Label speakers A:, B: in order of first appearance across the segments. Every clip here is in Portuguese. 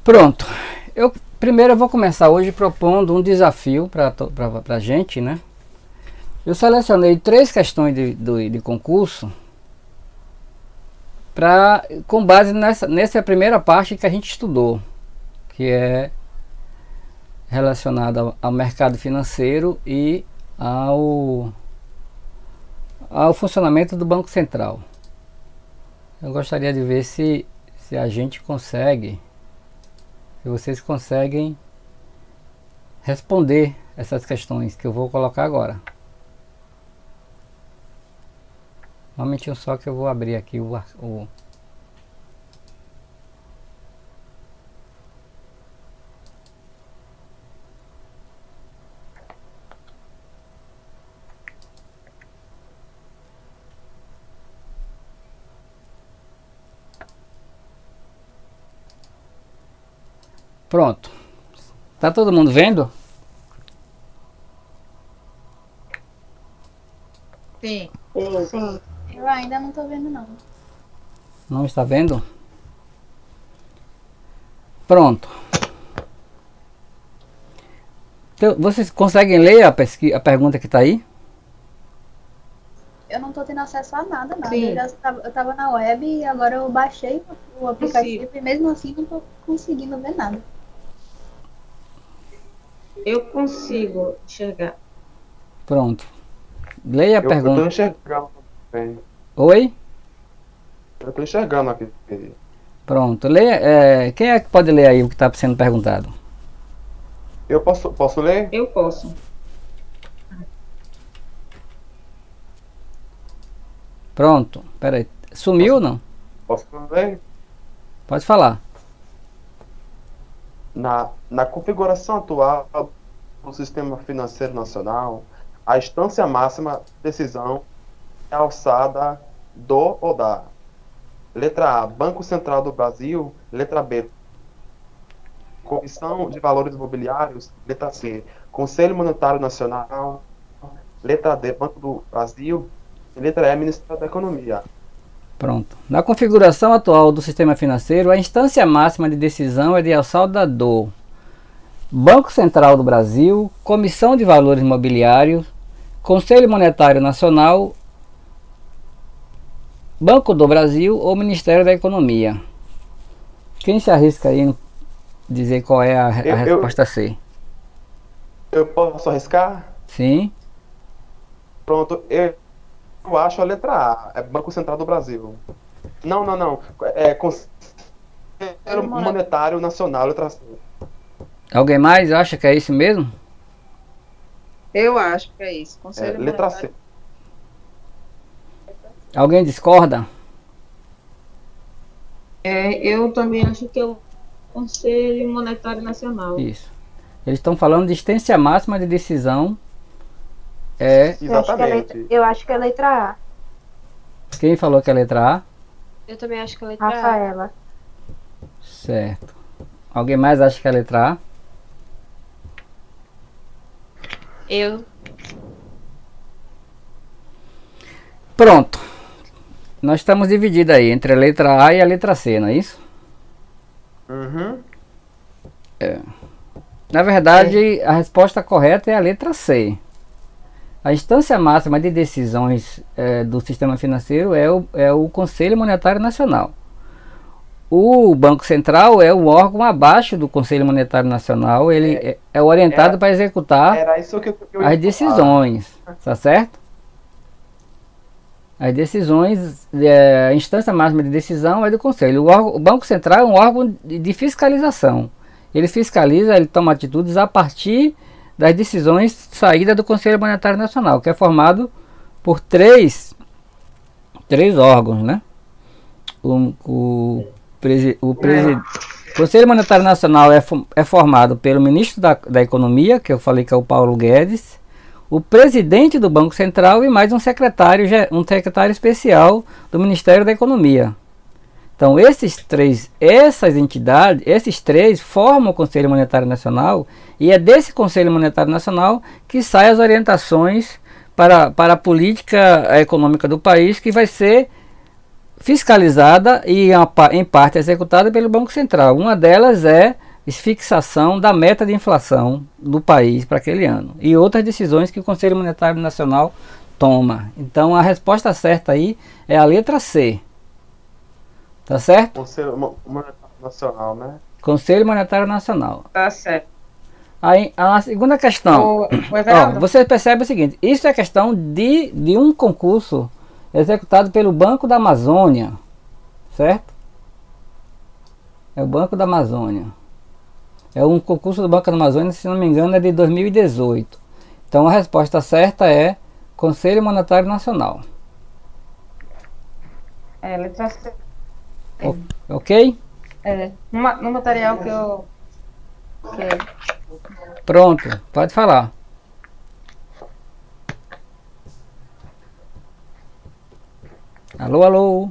A: Pronto. Primeiro eu vou começar hoje propondo um desafio para a gente, né? Eu selecionei 3 questões de concurso com base nessa primeira parte que a gente estudou, que é relacionada ao mercado financeiro e ao funcionamento do Banco Central. Eu gostaria de ver se a gente consegue, se vocês conseguem responder essas questões que eu vou colocar agora. Um momentinho só que eu vou abrir aqui o Pronto. Tá todo mundo vendo?
B: Sim.
C: Sim.
B: Eu ainda não tô vendo, não.
A: Não está vendo? Pronto. Então, vocês conseguem ler a pergunta que está aí?
B: Eu não tô tendo acesso a nada.
C: Sim.
B: Eu tava na web e agora eu baixei o aplicativo e mesmo assim não tô conseguindo ver nada.
C: Eu consigo enxergar.
A: Pronto. Leia a
D: Eu
A: pergunta.
D: tô enxergando também.
A: Oi?
D: Eu tô enxergando aqui.
A: Pronto. Leia, quem é que pode ler aí o que está sendo perguntado?
D: Eu posso ler?
C: Eu posso.
A: Pronto. Pera aí. Sumiu ou não?
D: Posso ler?
A: Pode falar.
D: Na configuração atual do sistema financeiro nacional, a instância máxima de decisão é alçada do ou da. Letra A, Banco Central do Brasil. Letra B, Comissão de Valores Imobiliários. Letra C, Conselho Monetário Nacional. Letra D, Banco do Brasil. E letra E, Ministério da Economia.
A: Pronto. Na configuração atual do sistema financeiro, a instância máxima de decisão é de alçada do Banco Central do Brasil, Comissão de Valores Imobiliários, Conselho Monetário Nacional, Banco do Brasil ou Ministério da Economia. Quem se arrisca aí em dizer qual é a resposta C?
D: Eu posso arriscar?
A: Sim.
D: Pronto, eu acho a letra A, é Banco Central do Brasil. Não. É Conselho Monetário Nacional, letra C.
A: Alguém mais acha que é isso mesmo?
C: Eu acho que é isso. Conselho
D: Letra
C: Monetário.
D: C.
A: Alguém discorda?
C: Eu também acho que é o Conselho Monetário Nacional.
A: Isso. Eles estão falando de instância máxima de decisão.
D: Exatamente.
E: Eu acho que é a letra A.
A: Quem falou que é a letra A?
B: Eu também acho que a letra A.
E: Rafaela.
A: Certo. Alguém mais acha que é a letra A?
B: Eu.
A: Pronto. Nós estamos divididos aí entre a letra A e a letra C, não é isso?
D: Uhum.
A: Na verdade, a resposta correta é a letra C. A instância máxima de decisões do sistema financeiro é o Conselho Monetário Nacional. O Banco Central é o órgão abaixo do Conselho Monetário Nacional. Ele é orientado para executar
D: Era isso que eu ia
A: as decisões, tá certo? As decisões, a instância máxima de decisão é do Conselho. O Banco Central é um órgão de fiscalização. Ele fiscaliza, ele toma atitudes a partir das decisões saídas do Conselho Monetário Nacional, que é formado por três órgãos, né? O Conselho Monetário Nacional é formado pelo ministro da Economia, que eu falei que é o Paulo Guedes, o presidente do Banco Central e mais um secretário especial do Ministério da Economia. Então esses três formam o Conselho Monetário Nacional, e é desse Conselho Monetário Nacional que saem as orientações para a política econômica do país, que vai ser fiscalizada e em parte executada pelo Banco Central. Uma delas é fixação da meta de inflação do país para aquele ano e outras decisões que o Conselho Monetário Nacional toma. Então a resposta certa aí é a letra C. Tá certo?
D: Conselho Monetário Nacional, né?
A: Conselho Monetário Nacional.
C: Tá certo.
A: Aí, a segunda questão. Ó, você percebe o seguinte: isso é questão de um concurso executado pelo Banco da Amazônia, certo? É o Banco da Amazônia. É um concurso do Banco da Amazônia, se não me engano, é de 2018. Então a resposta certa é Conselho Monetário Nacional.
C: É, letra C.
A: Ok?
C: No material que eu...
A: Pronto, pode falar. Alô, alô.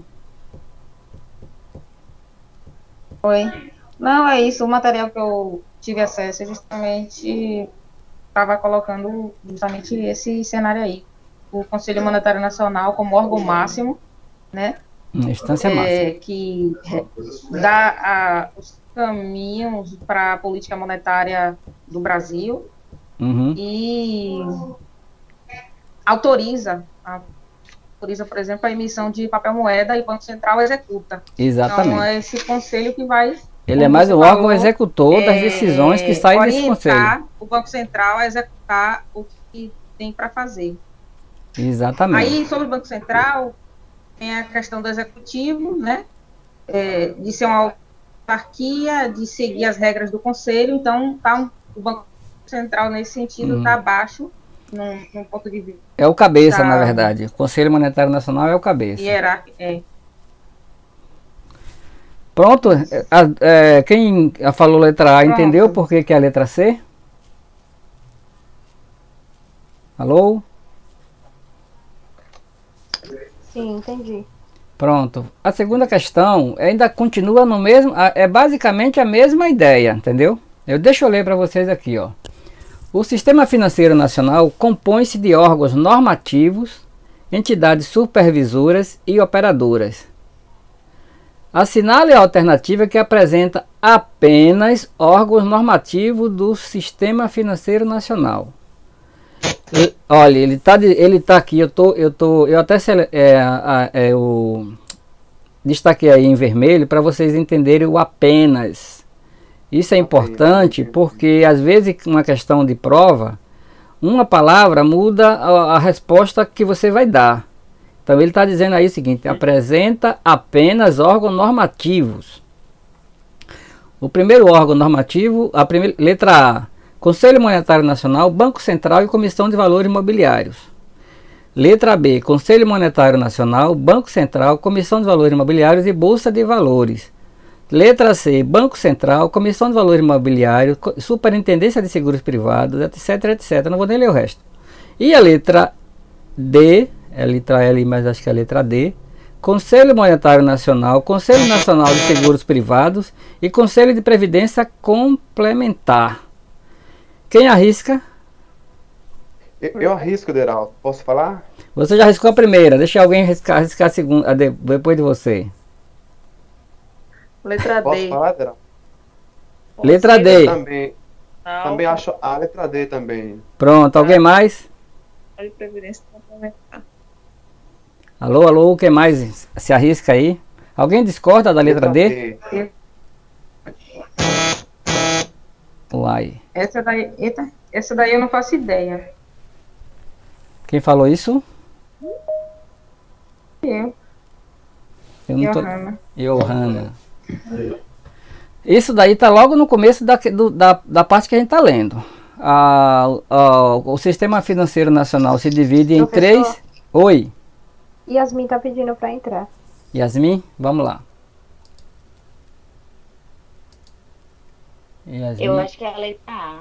C: Oi. Não, é isso. O material que eu tive acesso é justamente estava colocando justamente esse cenário aí. O Conselho Monetário Nacional como órgão máximo, né?
A: Instância máxima.
C: Que dá os caminhos para a política monetária do Brasil e autoriza, por exemplo, a emissão de papel moeda e o Banco Central executa.
A: Exatamente.
C: Então, é esse conselho que vai...
A: Ele é mais um órgão executor das decisões que saem desse conselho.
C: Orientar o Banco Central a executar o que tem para fazer.
A: Exatamente.
C: Aí, sobre o Banco Central, tem a questão do executivo, né? De ser uma autarquia, de seguir as regras do conselho. Então, o Banco Central, nesse sentido, está abaixo, num ponto de vista.
A: É o cabeça, na verdade. O Conselho Monetário Nacional é o cabeça. Pronto, quem falou letra A entendeu por que é a letra C? Alô?
B: Sim, entendi.
A: Pronto. A segunda questão ainda continua no mesmo, é basicamente a mesma ideia, entendeu? Deixa eu ler para vocês aqui, ó. O Sistema Financeiro Nacional compõe-se de órgãos normativos, entidades supervisoras e operadoras. Assinale a alternativa que apresenta apenas órgãos normativos do Sistema Financeiro Nacional. Olha, ele tá aqui, eu até eu destaquei aí em vermelho para vocês entenderem o apenas. Isso é importante porque às vezes uma questão de prova, uma palavra muda a resposta que você vai dar. Então ele está dizendo aí o seguinte: apresenta apenas órgãos normativos. O primeiro órgão normativo, letra A, Conselho Monetário Nacional, Banco Central e Comissão de Valores Imobiliários. Letra B, Conselho Monetário Nacional, Banco Central, Comissão de Valores Imobiliários e Bolsa de Valores. Letra C, Banco Central, Comissão de Valores Imobiliários, Superintendência de Seguros Privados, etc, etc. Não vou nem ler o resto. E a letra D, é a letra L, mas acho que é a letra D. Conselho Monetário Nacional, Conselho Nacional de Seguros Privados e Conselho de Previdência Complementar. Quem arrisca?
D: Eu arrisco, Deraldo. Posso falar?
A: Você já arriscou a primeira, deixa alguém arriscar a segunda, depois de você.
C: Letra D.
D: Posso falar, Deraldo?
A: Letra D.
D: Também acho a letra D também.
A: Pronto, alguém mais?
C: Previdência Complementar.
A: Alô, alô, quem mais se arrisca aí? Alguém discorda da letra D? Uai.
C: Essa daí eu não faço ideia.
A: Quem falou isso?
C: Eu
A: não tô...
C: Johanna.
A: Johanna. Isso daí está logo no começo da parte que a gente está lendo. O Sistema Financeiro Nacional se divide em três... Oi.
B: Yasmin está pedindo para entrar.
A: Yasmin, vamos lá. Yasmin.
E: Eu acho que é a letra A.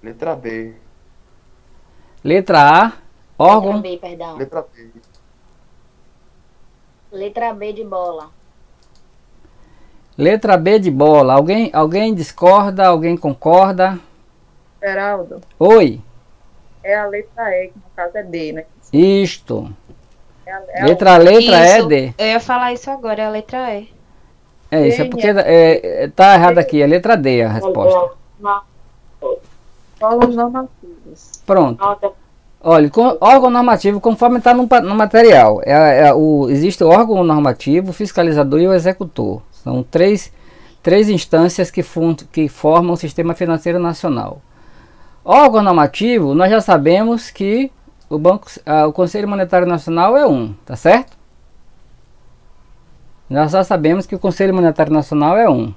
D: Letra B.
A: Letra A, órgão.
E: Letra B, perdão.
D: Letra B.
E: Letra B de bola.
A: Letra B de bola. Alguém discorda? Alguém concorda?
C: Geraldo.
A: Oi.
C: É a letra E, que no caso é D, né?
A: Isto.
C: É
A: Letra E,
F: Isso.
A: D.
F: Eu ia falar isso agora, é a letra E.
A: É isso, é porque tá errado aqui, é letra D a resposta.
C: órgãos normativos.
A: Pronto. Olha, órgão normativo, conforme está no material, existe o órgão normativo, o fiscalizador e o executor. São três instâncias que formam o Sistema Financeiro Nacional. Órgão normativo, nós já sabemos que o Conselho Monetário Nacional é um, tá certo? Nós já sabemos que o Conselho Monetário Nacional é um.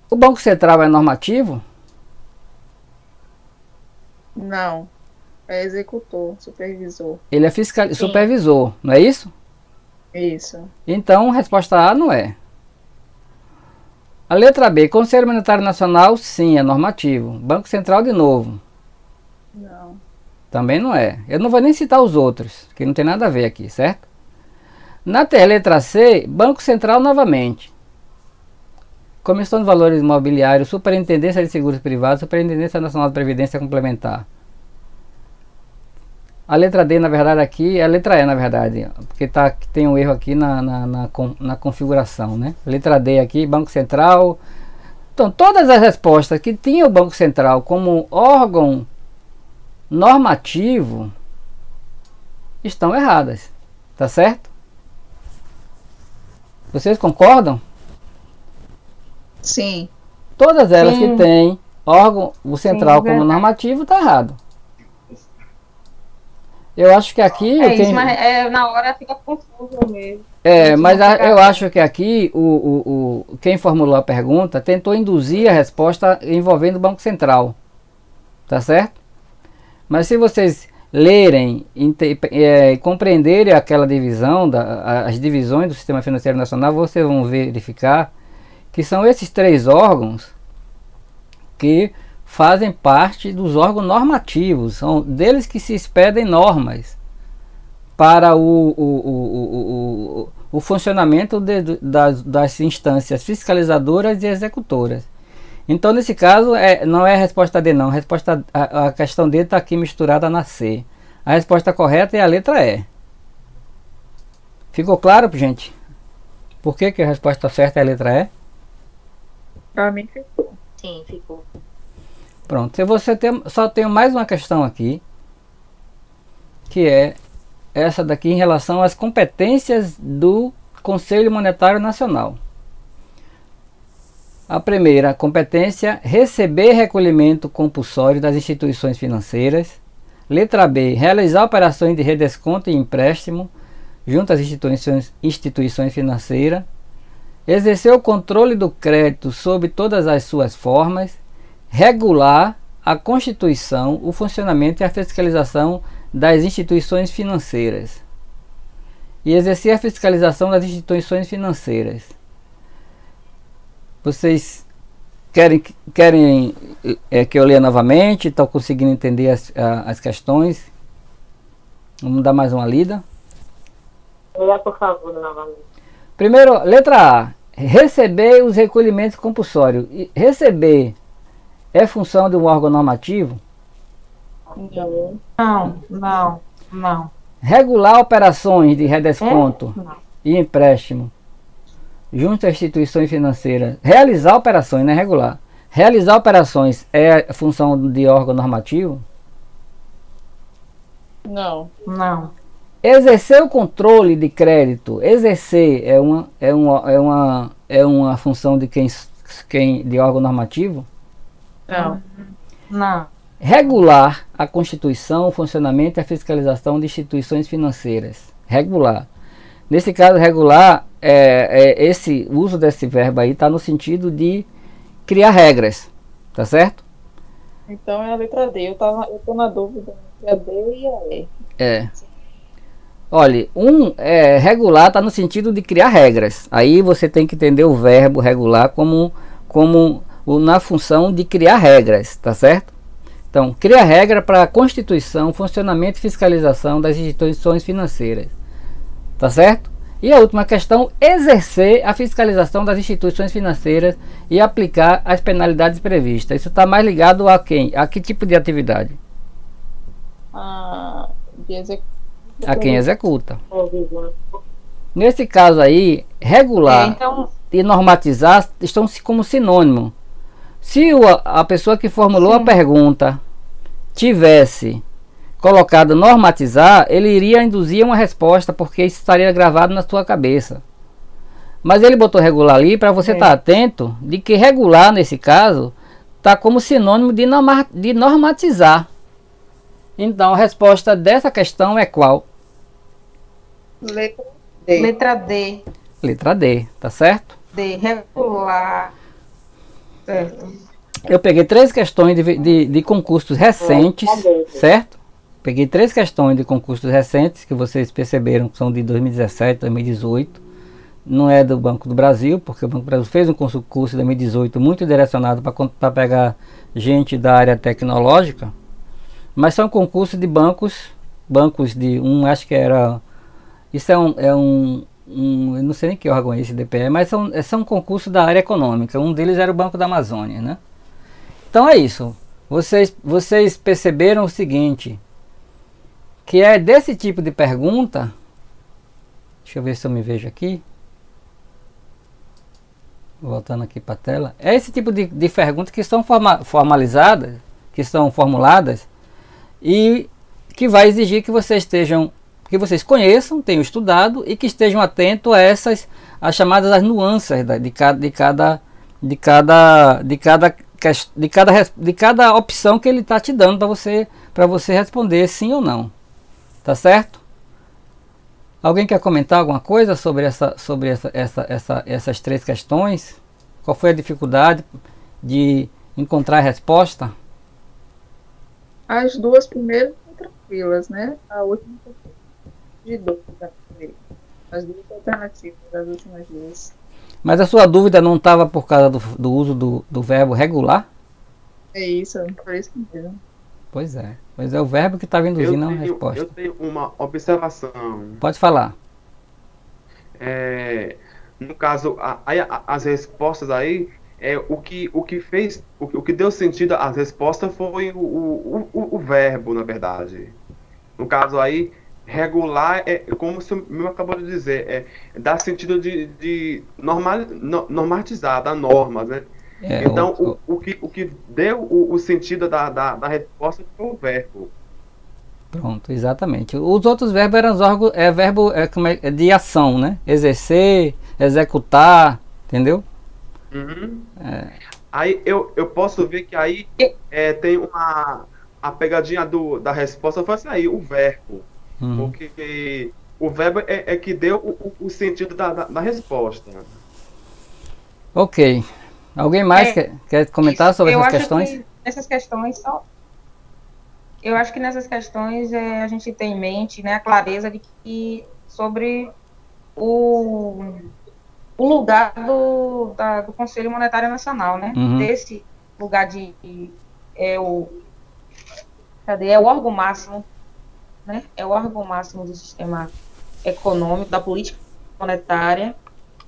A: O Banco Central é normativo?
C: Não. É executor, supervisor.
A: Ele é supervisor, não é isso?
C: Isso.
A: Então, resposta A não é. A letra B, Conselho Monetário Nacional, sim, é normativo. Banco Central, de novo.
C: Não.
A: Também não é. Eu não vou nem citar os outros, que não tem nada a ver aqui, certo? Na letra C, Banco Central novamente. Comissão de Valores Imobiliários, Superintendência de Seguros Privados, Superintendência Nacional de Previdência Complementar. A letra D, na verdade, aqui é a letra E, na verdade, porque tem um erro aqui na configuração, né? Letra D aqui, Banco Central. Então, todas as respostas que tinha o Banco Central como órgão normativo estão erradas, tá certo? Vocês concordam?
C: Sim.
A: Todas elas
C: Sim.
A: que tem órgão central como
C: verdade.
A: normativo está errado. Eu acho que aqui
C: Isso, mas na hora fica confuso mesmo.
A: mas eu acho que aqui quem formulou a pergunta tentou induzir a resposta envolvendo o Banco Central, tá certo? Mas se vocês lerem e compreenderem aquela divisão, as divisões do Sistema Financeiro Nacional, vocês vão verificar que são esses três órgãos que fazem parte dos órgãos normativos, são deles que se expedem normas para o funcionamento das instâncias fiscalizadoras e executoras. Então, nesse caso, não é a resposta D não, a questão D está aqui misturada na C. A resposta correta é a letra E. Ficou claro, gente? Por que a resposta certa é a letra E?
C: Pra mim ficou.
F: Sim, ficou.
A: Pronto, só tenho mais uma questão aqui, que é essa daqui em relação às competências do Conselho Monetário Nacional. A primeira competência, receber recolhimento compulsório das instituições financeiras. Letra B, realizar operações de redesconto e empréstimo junto às instituições financeiras. Exercer o controle do crédito sob todas as suas formas. Regular a constituição, o funcionamento e a fiscalização das instituições financeiras. E exercer a fiscalização das instituições financeiras. Vocês querem que eu leia novamente? Estão conseguindo entender as questões? Vamos dar mais uma lida?
E: Leia, por favor, novamente.
A: Primeiro, letra A. Receber os recolhimentos compulsórios. Receber é função de um órgão normativo?
C: Não.
A: Regular operações de redesconto e empréstimo junto às instituições financeiras. Realizar operações, não é regular. Realizar operações é função de órgão normativo?
C: Não.
A: Exercer o controle de crédito. Exercer é uma função de de órgão normativo?
C: Não.
A: Regular a constituição, o funcionamento e a fiscalização de instituições financeiras. Regular. Nesse caso, regular, esse uso desse verbo aí está no sentido de criar regras, tá certo?
C: Então é a letra D. Eu tô na dúvida entre a D e a E.
A: Olha, regular está no sentido de criar regras. Aí você tem que entender o verbo regular como na função de criar regras, tá certo? Então, criar regra para a constituição, funcionamento e fiscalização das instituições financeiras, tá certo? E a última questão, exercer a fiscalização das instituições financeiras e aplicar as penalidades previstas. Isso está mais ligado a quem? A que tipo de atividade? A quem executa. Nesse caso aí, regular
C: Então,
A: e normatizar estão como sinônimo. Se a pessoa que formulou a pergunta tivesse colocado normatizar, ele iria induzir uma resposta, porque isso estaria gravado na sua cabeça. Mas ele botou regular ali para você estar atento de que regular, nesse caso, está como sinônimo de normatizar. Então, a resposta dessa questão é qual?
C: letra D. Letra D.
A: Letra D, tá certo?
C: D, regular. Certo.
A: Eu peguei 3 questões de concursos recentes, certo? Peguei 3 questões de concursos recentes, que vocês perceberam que são de 2017, 2018. Não é do Banco do Brasil, porque o Banco do Brasil fez um concurso em 2018 muito direcionado para pegar gente da área tecnológica. Mas são concursos de bancos de acho que era... Isso eu não sei nem que órgão é esse DPE, mas são concursos da área econômica. Um deles era o Banco da Amazônia, né? Então é isso. Vocês perceberam o seguinte, que é desse tipo de pergunta. Deixa eu ver se eu me vejo aqui. Voltando aqui para a tela. É esse tipo de perguntas que são formalizadas, que são formuladas, e que vai exigir que vocês conheçam, tenham estudado e que estejam atentos a as chamadas nuances de cada opção que ele está te dando para você responder sim ou não. Tá certo? Alguém quer comentar alguma coisa sobre essas 3 questões? Qual foi a dificuldade de encontrar a resposta?
G: As 2 primeiras são tranquilas, né? A última de dúvida. As 2 alternativas, as últimas 2.
A: Mas a sua dúvida não estava por causa do uso do verbo regular?
G: É isso, por isso mesmo.
A: Pois é. Pois é o verbo que estava induzindo a resposta.
D: Eu tenho uma observação.
A: Pode falar.
D: No caso, as respostas aí, o que deu sentido às respostas foi o verbo, na verdade. No caso aí, regular como você mesmo acabou de dizer, dá sentido de normatizar, da norma, né? Então, o que deu o sentido da resposta foi o verbo.
A: Pronto, exatamente. Os outros verbos eram verbo de ação, né? Exercer, executar, entendeu?
D: Uhum. Aí eu posso ver que aí tem a pegadinha da resposta foi assim aí, o verbo. Porque o verbo é que deu o sentido da resposta.
A: Ok. Alguém mais quer comentar sobre essas questões?
C: Eu acho que nessas questões a gente tem em mente, né, a clareza de que sobre o lugar do Conselho Monetário Nacional, né? Desse lugar é o órgão máximo, né? É o órgão máximo do sistema econômico, da política monetária,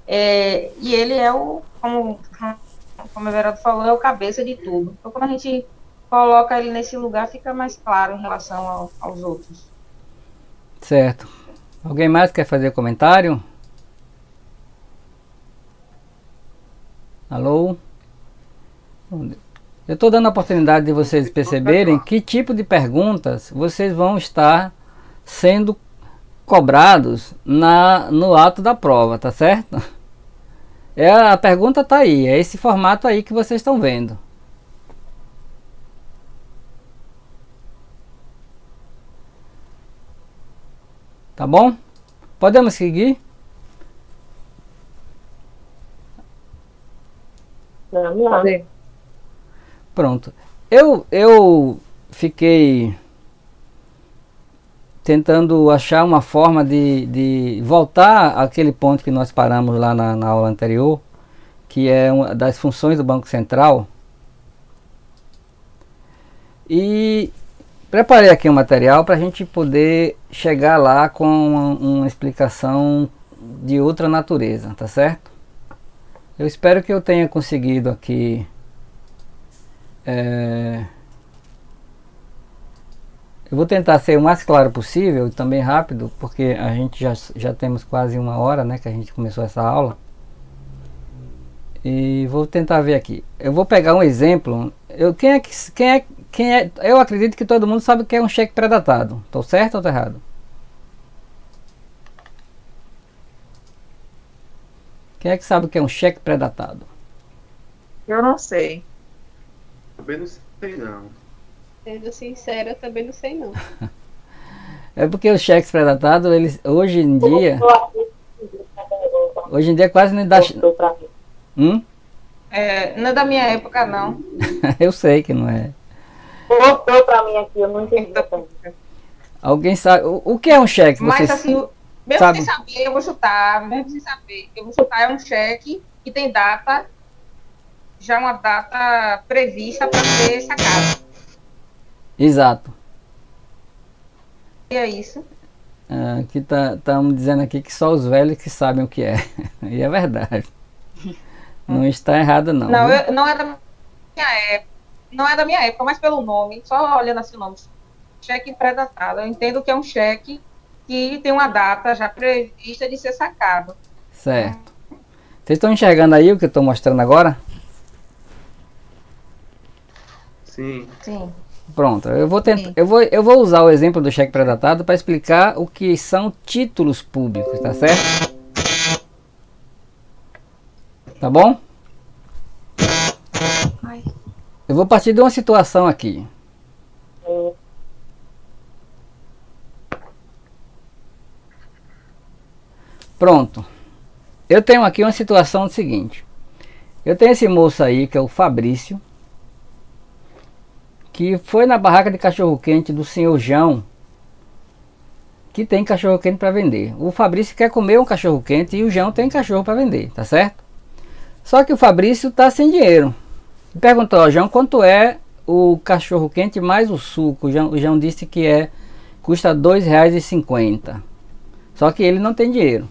C: e ele é como o Everaldo falou, é o cabeça de tudo. Então, quando a gente coloca ele nesse lugar, fica mais claro em relação aos outros.
A: Certo. Alguém mais quer fazer comentário? Alô? Eu estou dando a oportunidade de vocês perceberem que tipo de perguntas vocês vão estar sendo cobrados no ato da prova, tá certo? A pergunta está aí, é esse formato aí que vocês estão vendo. Tá bom? Podemos seguir? Pronto. Eu fiquei tentando achar uma forma de voltar àquele ponto que nós paramos lá na aula anterior, que é uma das funções do Banco Central. E preparei aqui um material para a gente poder chegar lá com uma explicação de outra natureza, tá certo? Eu espero que eu tenha conseguido aqui eu vou tentar ser o mais claro possível e também rápido, porque a gente já temos quase 1 hora, né, que a gente começou essa aula. E vou tentar ver aqui. Eu vou pegar um exemplo. Eu acredito que todo mundo sabe o que é um cheque pré-datado. Estou certo ou estou errado? Quem é que sabe o que é um cheque pré-datado?
G: Eu não sei.
D: Também não sei não.
H: Sendo sincera, eu também não sei não.
A: É porque os cheques pré-datados, eles hoje em dia quase nem dá.
C: Não é da minha época, não.
A: Eu sei que não é.
E: Mostrou pra mim aqui, eu não entendi.
A: Alguém sabe o que é um cheque?
C: Mas
A: Vocês
C: assim, mesmo
A: sabem?
C: sem saber, eu vou chutar. Mesmo sem saber, eu vou chutar. É um cheque que tem data, já uma data prevista para ser sacado.
A: Exato.
C: E é isso.
A: Aqui estamos dizendo aqui que só os velhos que sabem o que é. E é verdade. Não está errado não.
C: Não,
A: Viu?
C: não é da minha época. Não é da minha época, mas pelo nome, só olhando assim o nome. Cheque pré-datado. Eu entendo que é um cheque que tem uma data já prevista de ser sacado.
A: Certo. Vocês estão enxergando aí o que eu estou mostrando agora?
D: Sim.
C: Sim.
A: Pronto, eu vou usar o exemplo do cheque pré-datado para explicar o que são títulos públicos, tá certo? Tá bom? Eu vou partir de uma situação aqui. Pronto. Eu tenho aqui uma situação seguinte. Eu tenho esse moço aí, que é o Fabrício, que foi na barraca de cachorro-quente do senhor João, que tem cachorro-quente para vender. O Fabrício quer comer um cachorro-quente e o João tem cachorro para vender, tá certo? Só que o Fabrício tá sem dinheiro. Perguntou ao João quanto é o cachorro-quente mais o suco. O João disse que custa R$ 2,50. Só que ele não tem dinheiro.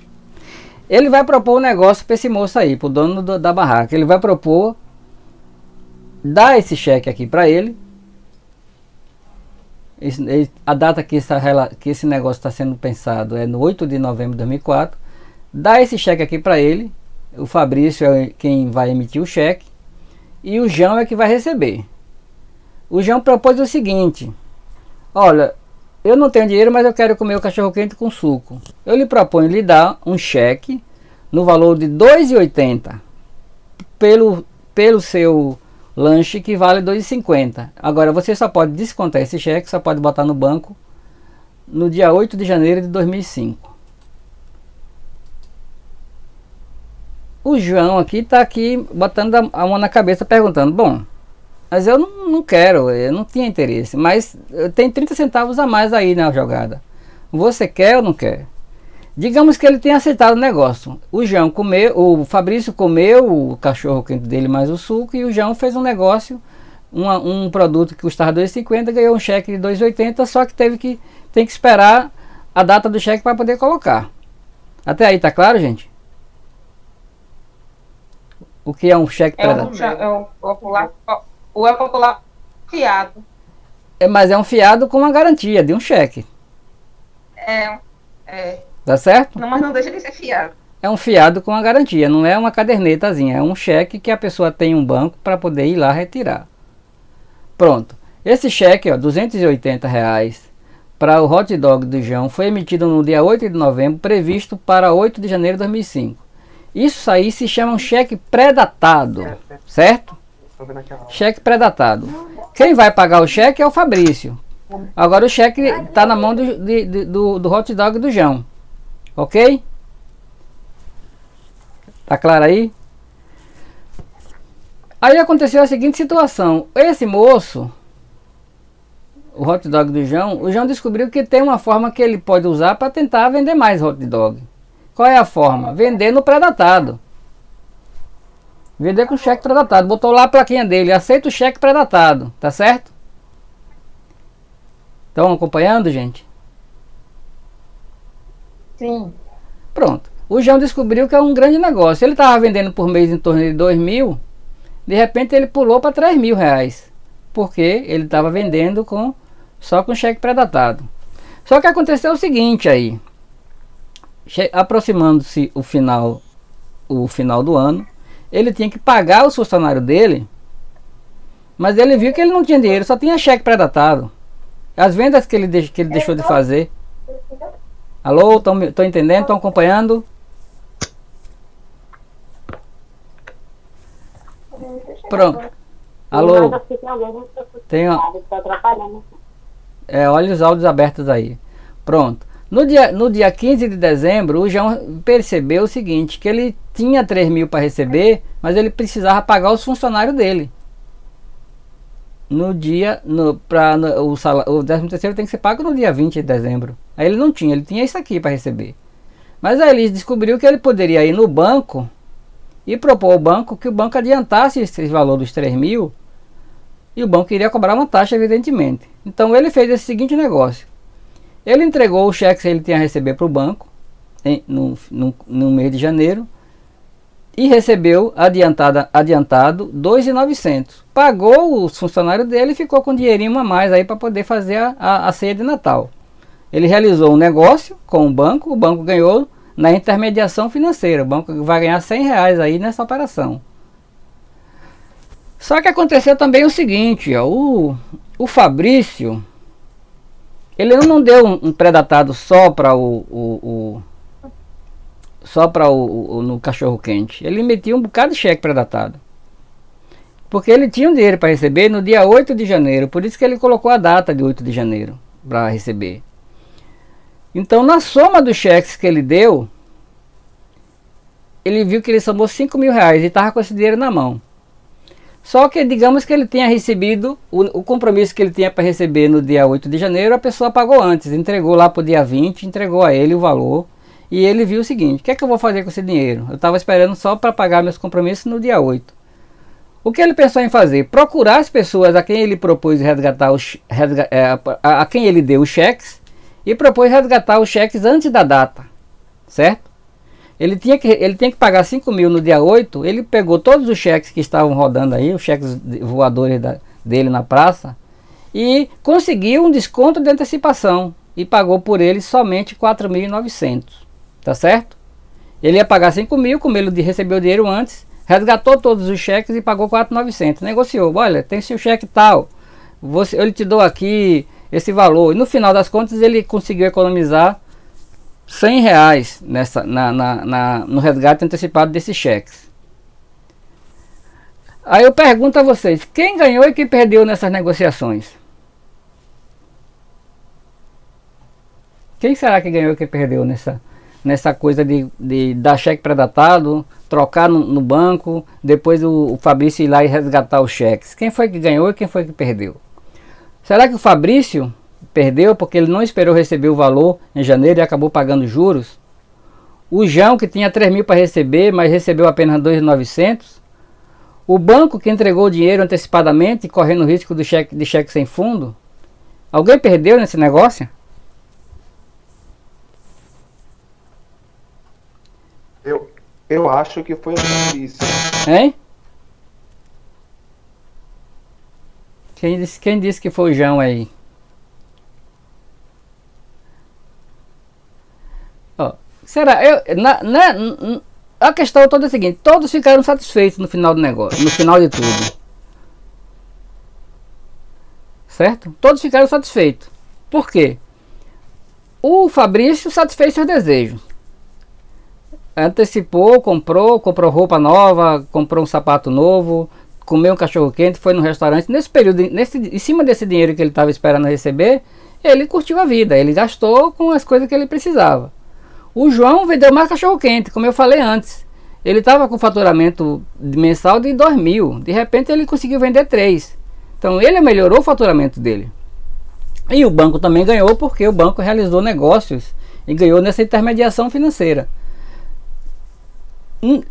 A: Ele vai propor um negócio para esse moço aí, para o dono da barraca. Ele vai propor dar esse cheque aqui para ele. A data que esse negócio está sendo pensado é no 8 de novembro de 2004. Dá esse cheque aqui para ele. O Fabrício é quem vai emitir o cheque. E o João é que vai receber. O João propôs o seguinte: olha, eu não tenho dinheiro, mas eu quero comer o cachorro quente com suco. Eu lhe proponho lhe dar um cheque no valor de R$ 2,80 pelo seu lanche, que vale R$ 2,50. Agora você só pode descontar esse cheque, só pode botar no banco no dia 8 de janeiro de 2005. O João aqui está aqui botando a mão na cabeça, perguntando: bom, mas eu não quero, eu não tinha interesse, mas tem 30 centavos a mais aí na jogada. Você quer ou não quer? Digamos que ele tenha aceitado o negócio. O Fabrício comeu o cachorro quente dele mais o suco, e o João fez um negócio, um produto que custava R$ 2,50, ganhou um cheque de R$ 2,80, só que tem que esperar a data do cheque para poder colocar. Até aí tá claro, gente? O que é um cheque pré-datado?
C: É o popular fiado.
A: Mas é um fiado com uma garantia de um cheque. Tá certo?
C: Não, mas não deixa de ser fiado.
A: É um fiado com uma garantia, não é uma cadernetazinha, é um cheque que a pessoa tem um banco para poder ir lá retirar. Pronto. Esse cheque, ó, R$ 280 para o hot dog do João, foi emitido no dia 8 de novembro, previsto para 8 de janeiro de 2005. Isso aí se chama um cheque pré-datado, certo? Cheque pré-datado. Quem vai pagar o cheque é o Fabrício. Agora o cheque está na mão do hot dog do João. Ok? Tá claro aí? Aí aconteceu a seguinte situação. Esse moço, o hot dog do João, o João descobriu que tem uma forma que ele pode usar para tentar vender mais hot dog. Qual é a forma? Vender no pré-datado. Vender com cheque pré-datado. Botou lá a plaquinha dele: aceita o cheque pré-datado. Tá certo? Estão acompanhando, gente?
C: Sim.
A: Pronto. O João descobriu que é um grande negócio. Ele estava vendendo por mês em torno de 2.000, de repente ele pulou para 3.000 reais, porque ele estava vendendo só com cheque pré-datado. Só que aconteceu o seguinte aí, aproximando-se o final do ano, ele tinha que pagar os funcionários dele, mas ele viu que ele não tinha dinheiro, só tinha cheque pré-datado. As vendas que ele deixou de fazer. Alô, estão entendendo? Estão acompanhando? Pronto. Alô. Olha os áudios abertos aí. Pronto. No dia 15 de dezembro, o João percebeu o seguinte, que ele tinha 3.000 para receber, mas ele precisava pagar os funcionários dele. O 13º tem que ser pago no dia 20 de dezembro. Aí ele não tinha, ele tinha isso aqui para receber. Mas aí ele descobriu que ele poderia ir no banco e propor ao banco que o banco adiantasse esse valor dos 3.000, e o banco iria cobrar uma taxa, evidentemente. Então ele fez esse seguinte negócio. Ele entregou o cheque que ele tinha a receber para o banco no mês de janeiro e recebeu adiantado 2.900. Pagou os funcionários dele e ficou com um dinheirinho a mais aí para poder fazer a ceia de Natal. Ele realizou um negócio com o banco ganhou na intermediação financeira. O banco vai ganhar 100 reais aí nessa operação. Só que aconteceu também o seguinte, ó, o Fabrício, ele não deu um pré-datado só para no cachorro quente. Ele emitiu um bocado de cheque pré-datado, porque ele tinha um dinheiro para receber no dia 8 de janeiro. Por isso que ele colocou a data de 8 de janeiro para receber. Então, na soma dos cheques que ele deu, ele viu que ele somou 5.000 reais e estava com esse dinheiro na mão. Só que, digamos que ele tenha recebido o compromisso que ele tinha para receber no dia 8 de janeiro, a pessoa pagou antes, entregou lá para o dia 20, entregou a ele o valor. E ele viu o seguinte: o que é que eu vou fazer com esse dinheiro? Eu estava esperando só para pagar meus compromissos no dia 8. O que ele pensou em fazer? Procurar as pessoas a quem ele propôs resgatar a quem ele deu os cheques, e propôs resgatar os cheques antes da data, certo? Ele tinha que pagar 5.000 no dia 8, ele pegou todos os cheques que estavam rodando aí, os cheques voadores dele na praça, e conseguiu um desconto de antecipação, e pagou por ele somente 4.900, tá certo? Ele ia pagar 5.000, como ele recebeu o dinheiro antes, resgatou todos os cheques e pagou 4.900, negociou: olha, tem seu cheque tal, eu te dou aqui esse valor. E no final das contas ele conseguiu economizar 100 reais no resgate antecipado desses cheques. Aí eu pergunto a vocês, quem ganhou e quem perdeu nessas negociações? Quem será que ganhou e quem perdeu nessa coisa de dar cheque pré-datado, trocar no banco, depois o Fabrício ir lá e resgatar os cheques? Quem foi que ganhou e quem foi que perdeu? Será que o Fabrício perdeu porque ele não esperou receber o valor em janeiro e acabou pagando juros? O João, que tinha 3.000 para receber, mas recebeu apenas 2.900? O banco, que entregou o dinheiro antecipadamente, correndo o risco de cheque sem fundo? Alguém perdeu nesse negócio?
D: Eu acho que foi o Fabrício.
A: Hein? Quem disse que foi o João aí? Ó, será? A questão toda é a seguinte: todos ficaram satisfeitos no final do negócio, no final de tudo. Certo? Todos ficaram satisfeitos. Por quê? O Fabrício satisfez seus desejos. Antecipou, comprou roupa nova, comprou um sapato novo, comeu um cachorro quente, foi no restaurante. Nesse período, em cima desse dinheiro que ele estava esperando receber, ele curtiu a vida, ele gastou com as coisas que ele precisava. O João vendeu mais cachorro quente, como eu falei antes. Ele estava com faturamento mensal de 2.000, de repente ele conseguiu vender 3. Então ele melhorou o faturamento dele. E o banco também ganhou, porque o banco realizou negócios e ganhou nessa intermediação financeira.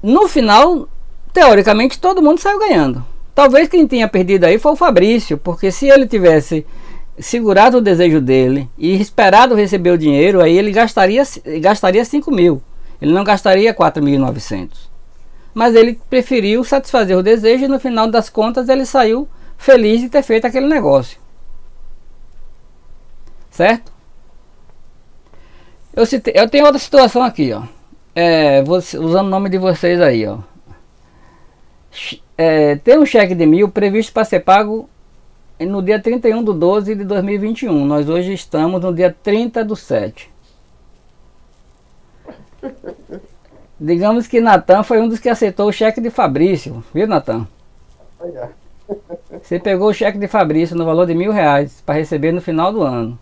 A: No final, teoricamente, todo mundo saiu ganhando. Talvez quem tenha perdido aí foi o Fabrício, porque se ele tivesse segurado o desejo dele e esperado receber o dinheiro, aí ele gastaria 5.000. Ele não gastaria 4.900. Mas ele preferiu satisfazer o desejo e no final das contas ele saiu feliz de ter feito aquele negócio. Certo? Eu tenho outra situação aqui, ó. Usando o nome de vocês aí, ó. Tem um cheque de 1.000 previsto para ser pago no dia 31/12/2021. Nós hoje estamos no dia 30/7. Digamos que Natan foi um dos que aceitou o cheque de Fabrício. Viu, Natan? Você pegou o cheque de Fabrício no valor de R$1.000 para receber no final do ano.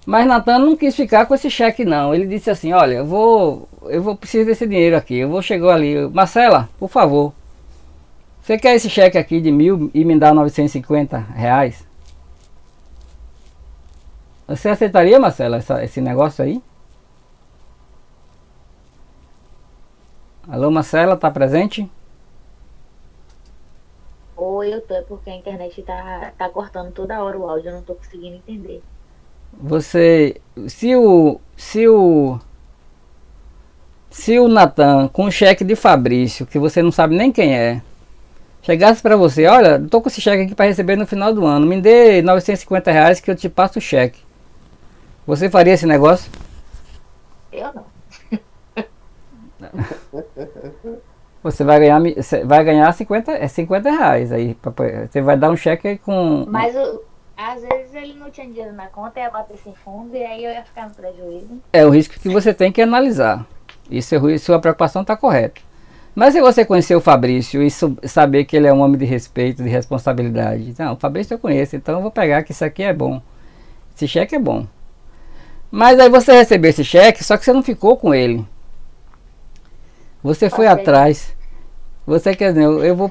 A: Mas Natan não quis ficar com esse cheque não. Ele disse assim, olha, eu vou precisar desse dinheiro aqui. Chegou ali, Marcela, por favor. Você quer esse cheque aqui de 1.000 e me dá R$950? Você aceitaria, Marcela, esse negócio aí? Alô, Marcela, tá presente?
E: Oi, eu tô, é porque a internet tá cortando toda hora o áudio, eu não tô conseguindo entender.
A: Se o Natan, com o cheque de Fabrício, que você não sabe nem quem é, chegasse para você, olha, tô com esse cheque aqui para receber no final do ano, me dê R$950 que eu te passo o cheque. Você faria esse negócio?
E: Eu não.
A: Você vai ganhar 50 reais aí. Você vai dar um cheque com...
E: Mas às vezes ele não tinha dinheiro na conta, ia bater sem fundo e aí eu ia ficar no prejuízo.
A: É o risco que você tem que analisar. Sua preocupação está correta. Mas se você conhecer o Fabrício e saber que ele é um homem de respeito, de responsabilidade. Não, o Fabrício eu conheço, então eu vou pegar que isso aqui é bom. Esse cheque é bom. Mas aí você recebeu esse cheque, só que você não ficou com ele. Você foi atrás. Você quer dizer, eu vou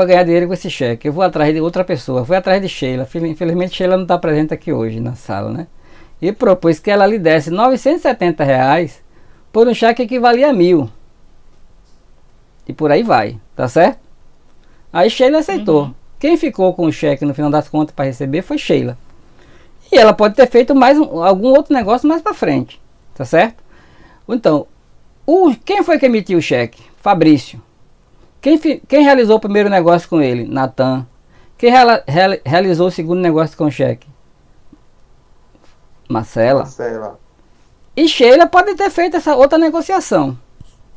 A: ganhar dinheiro com esse cheque. Eu vou atrás de outra pessoa. Fui atrás de Sheila. Infelizmente Sheila não está presente aqui hoje na sala, né? E propôs que ela lhe desse R$970 por um cheque que equivalia a 1.000. E por aí vai, tá certo? Aí Sheila aceitou. Quem ficou com o cheque no final das contas para receber foi Sheila. E ela pode ter feito algum outro negócio mais para frente, tá certo? Então, quem foi que emitiu o cheque? Fabrício. Quem realizou o primeiro negócio com ele? Natan. Quem realizou o segundo negócio com o cheque? Marcela. E Sheila pode ter feito essa outra negociação.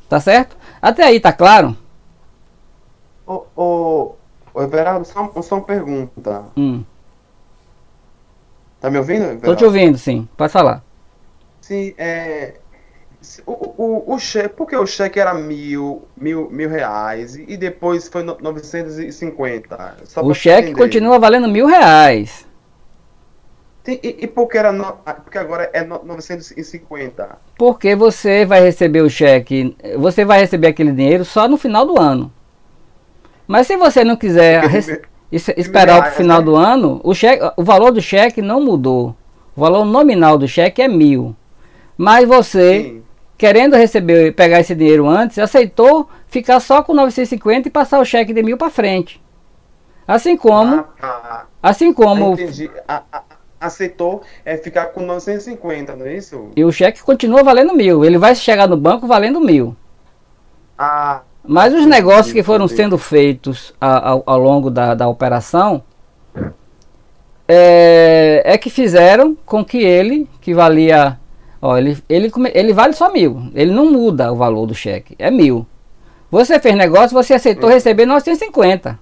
A: Tá certo? Até aí, tá claro?
D: Everaldo, só uma pergunta. Tá me ouvindo, Everaldo?
A: Tô te ouvindo, sim. Pode falar.
D: Sim, o cheque, porque o cheque era mil reais e depois foi 950.
A: O cheque continua valendo R$1.000.
D: E porque agora é 950?
A: Porque você vai receber o cheque, você vai receber aquele dinheiro só no final do ano. Mas se você não quiser esperar o final do ano, o valor do cheque não mudou. O valor nominal do cheque é 1.000. Mas você, sim, querendo pegar esse dinheiro antes, aceitou ficar só com 950 e passar o cheque de 1.000 para frente. Assim como
D: entendi. Aceitou ficar com 950, não é isso?
A: E o cheque continua valendo 1.000. Ele vai chegar no banco valendo 1.000. Mas os negócios que foram sendo feitos ao longo da operação que fizeram com que ele, que valia... ele vale só 1.000. Ele não muda o valor do cheque. É 1.000. Você fez negócio, você aceitou receber 950.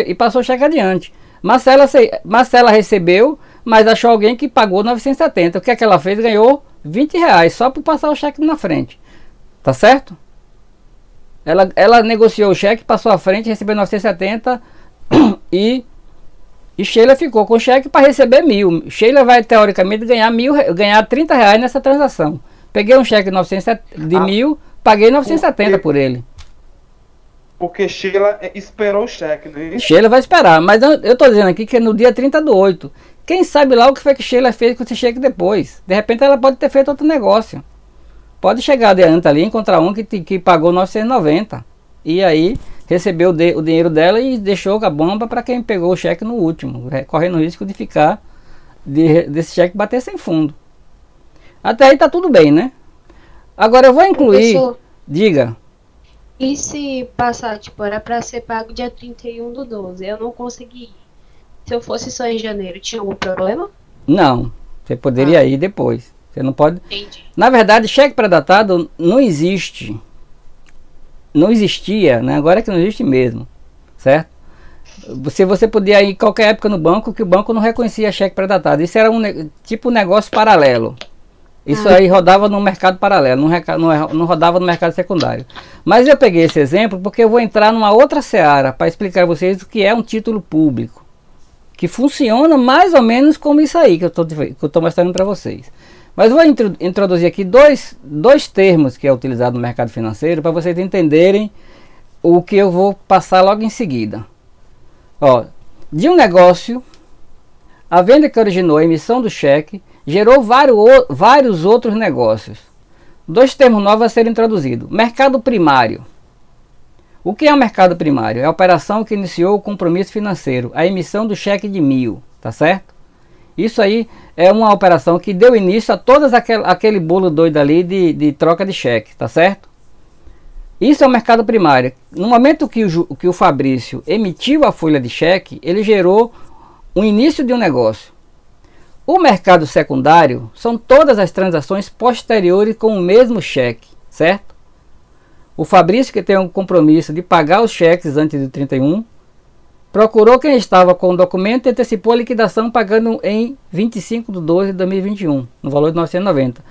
A: E passou o cheque adiante. Marcela recebeu, mas achou alguém que pagou 970. O que é que ela fez? Ganhou R$20 só por passar o cheque na frente. Tá certo? Ela negociou o cheque, passou à frente, recebeu 970 e Sheila ficou com o cheque para receber 1.000. Sheila vai teoricamente ganhar R$30 nessa transação. Peguei um cheque de 1.000, paguei 970 por ele.
D: Porque Sheila esperou o cheque, né?
A: Sheila vai esperar, mas eu tô dizendo aqui que é no dia 30/8. Quem sabe lá o que foi que Sheila fez com esse cheque depois? De repente ela pode ter feito outro negócio. Pode chegar adiante ali, encontrar um que pagou 990. E aí recebeu o dinheiro dela e deixou a bomba para quem pegou o cheque no último, correndo o risco de ficar desse cheque bater sem fundo. Até aí tá tudo bem, né? Agora eu vou incluir,
H: Professor,
A: diga.
H: e se passar, tipo, era pra ser pago dia 31/12, eu não consegui ir. Se eu fosse só em janeiro, tinha algum problema?
A: Não, você poderia ir depois. Você não pode.
H: Entendi.
A: Na verdade, cheque pré-datado não existe. Não existia, né? Agora é que não existe mesmo, certo? Você podia ir em qualquer época no banco que o banco não reconhecia cheque pré-datado. Isso era tipo negócio paralelo. Isso aí rodava no mercado paralelo, não rodava no mercado secundário. Mas eu peguei esse exemplo porque eu vou entrar numa outra seara para explicar a vocês o que é um título público, que funciona mais ou menos como isso aí que eu estou mostrando para vocês. Mas vou introduzir aqui dois termos que é utilizado no mercado financeiro para vocês entenderem o que eu vou passar logo em seguida. Ó, de um negócio, a venda que originou a emissão do cheque gerou vários outros negócios. Dois termos novos a serem introduzidos. Mercado primário. O que é o mercado primário? É a operação que iniciou o compromisso financeiro, a emissão do cheque de 1.000, tá certo? Isso aí é uma operação que deu início a todas aquele bolo doido ali de troca de cheque, tá certo? Isso é o mercado primário. No momento que o Fabrício emitiu a folha de cheque, ele gerou o início de um negócio. O mercado secundário são todas as transações posteriores com o mesmo cheque, certo? O Fabrício, que tem um compromisso de pagar os cheques antes do 31, procurou quem estava com o documento e antecipou a liquidação pagando em 25/12/2021, no valor de 990.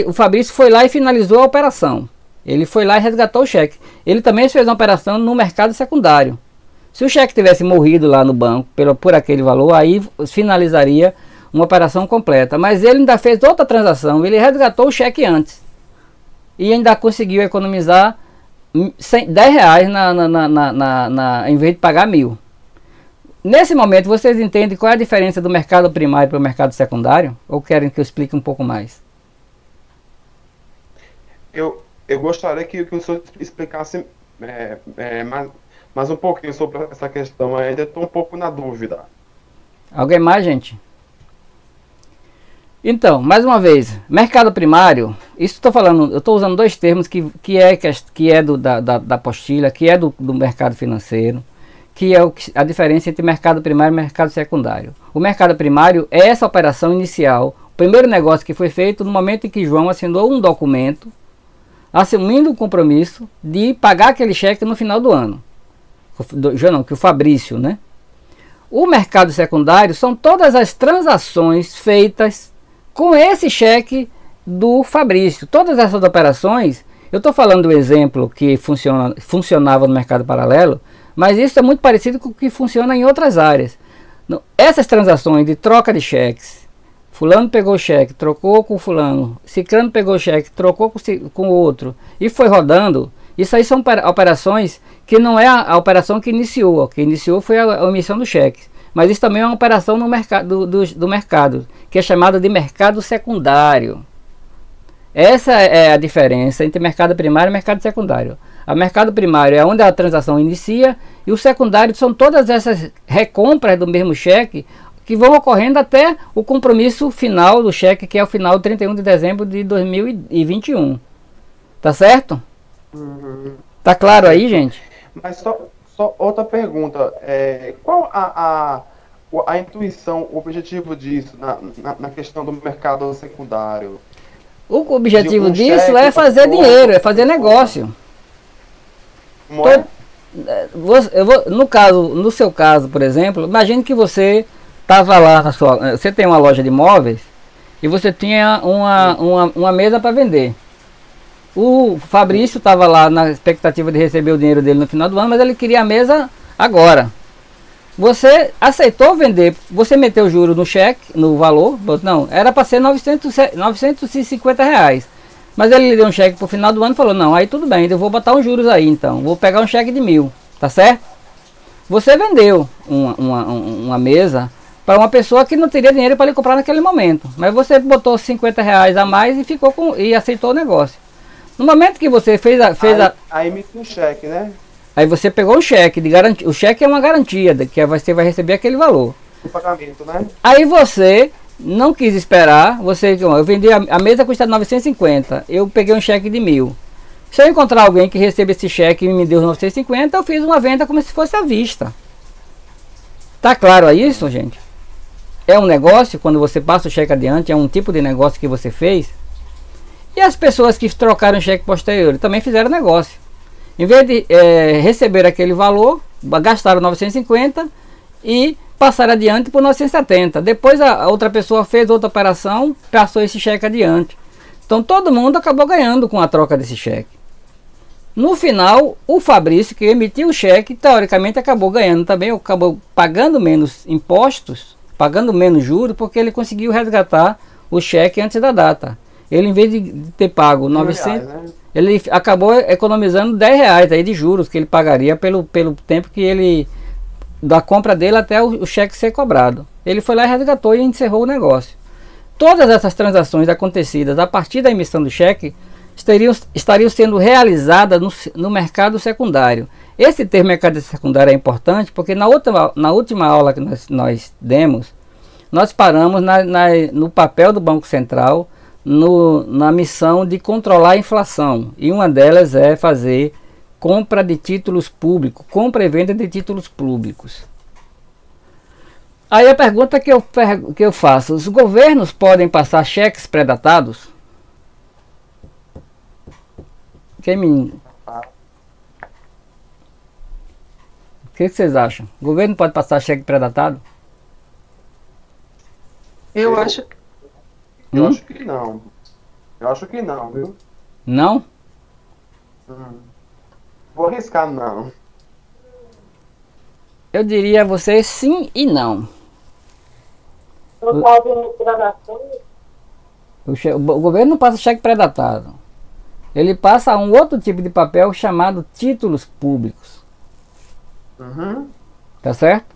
A: O Fabrício foi lá e finalizou a operação. Ele foi lá e resgatou o cheque. Ele também fez uma operação no mercado secundário. Se o cheque tivesse morrido lá no banco por aquele valor, aí finalizaria uma operação completa. Mas ele ainda fez outra transação, ele resgatou o cheque antes. E ainda conseguiu economizar R$10 em vez de pagar 1.000. Nesse momento, vocês entendem qual é a diferença do mercado primário para o mercado secundário? Ou querem que eu explique um pouco mais?
D: Eu gostaria que o senhor explicasse mais um pouquinho sobre essa questão. Ainda estou um pouco na dúvida.
A: Alguém mais, gente? Então, mais uma vez, mercado primário, isso estou falando, eu estou usando dois termos que é da apostila, que é do mercado financeiro, que é a diferença entre mercado primário e mercado secundário. O mercado primário é essa operação inicial, o primeiro negócio que foi feito no momento em que João assinou um documento, assumindo o compromisso de pagar aquele cheque no final do ano. Que o Fabrício, né? O mercado secundário são todas as transações feitas com esse cheque do Fabrício. Todas essas operações, eu estou falando do exemplo que funcionava no mercado paralelo, mas isso é muito parecido com o que funciona em outras áreas. Essas transações de troca de cheques, fulano pegou o cheque, trocou com fulano, ciclano pegou o cheque, trocou com o outro, e foi rodando. Isso aí são operações que não é a operação que iniciou. O que iniciou foi a emissão do cheque. Mas isso também é uma operação no mercado, do mercado, que é chamada de mercado secundário. Essa é a diferença entre mercado primário e mercado secundário. O mercado primário é onde a transação inicia, e o secundário são todas essas recompras do mesmo cheque que vão ocorrendo até o compromisso final do cheque, que é o final de 31 de dezembro de 2021. Tá certo? Tá claro aí, gente?
D: Mas só outra pergunta. Qual a intuição, o objetivo disso na questão do mercado secundário?
A: O objetivo disso é fazer dinheiro, é fazer negócio. No seu caso, por exemplo, imagine que você estava lá você tem uma loja de móveis e você tinha uma mesa para vender. O Fabrício estava lá na expectativa de receber o dinheiro dele no final do ano, mas ele queria a mesa agora. Você aceitou vender, você meteu o juro no cheque, no valor, não, era para ser 950 reais. Mas ele lhe deu um cheque para o final do ano e falou, não, aí tudo bem, eu vou botar uns juros aí então, vou pegar um cheque de 1.000, tá certo? Você vendeu uma mesa para uma pessoa que não teria dinheiro para lhe comprar naquele momento, mas você botou 50 reais a mais e aceitou o negócio. No momento que você
D: Aí emitiu um cheque, né?
A: Aí você pegou um cheque de garantia. O cheque é uma garantia de que você vai receber aquele valor.
D: O pagamento, né?
A: Aí você não quis esperar, eu vendi a mesa custa 950, eu peguei um cheque de 1.000. Se eu encontrar alguém que receba esse cheque e me deu os 950, eu fiz uma venda como se fosse à vista. Tá claro a isso, gente? É um negócio, quando você passa o cheque adiante, é um tipo de negócio que você fez. E as pessoas que trocaram cheque posterior também fizeram negócio. Em vez de receber aquele valor, gastaram 950 e passaram adiante por 970. Depois a outra pessoa fez outra operação, passou esse cheque adiante. Então todo mundo acabou ganhando com a troca desse cheque. No final, o Fabrício, que emitiu o cheque, teoricamente acabou ganhando também, acabou pagando menos impostos, pagando menos juros, porque ele conseguiu resgatar o cheque antes da data. Ele, em vez de ter pago 900,
D: reais, né?
A: ele acabou economizando R$10 aí de juros que ele pagaria pelo tempo que ele, da compra dele até o cheque ser cobrado. Ele foi lá e resgatou e encerrou o negócio. Todas essas transações acontecidas a partir da emissão do cheque estariam sendo realizadas no mercado secundário. Esse termo mercado secundário é importante porque na última aula que nós demos, nós paramos no papel do Banco Central, na missão de controlar a inflação. E uma delas é fazer compra de títulos públicos, compra e venda de títulos públicos. Aí a pergunta que eu faço: os governos podem passar cheques pré-datados? O que vocês acham? O governo pode passar cheque pré-datado?
G: Eu acho que
D: Eu acho que não. Eu acho que não, viu?
A: Não?
D: Vou arriscar não.
A: Eu diria a vocês sim e não. O governo não passa cheque pré-datado. Ele passa um outro tipo de papel chamado títulos públicos. Tá certo?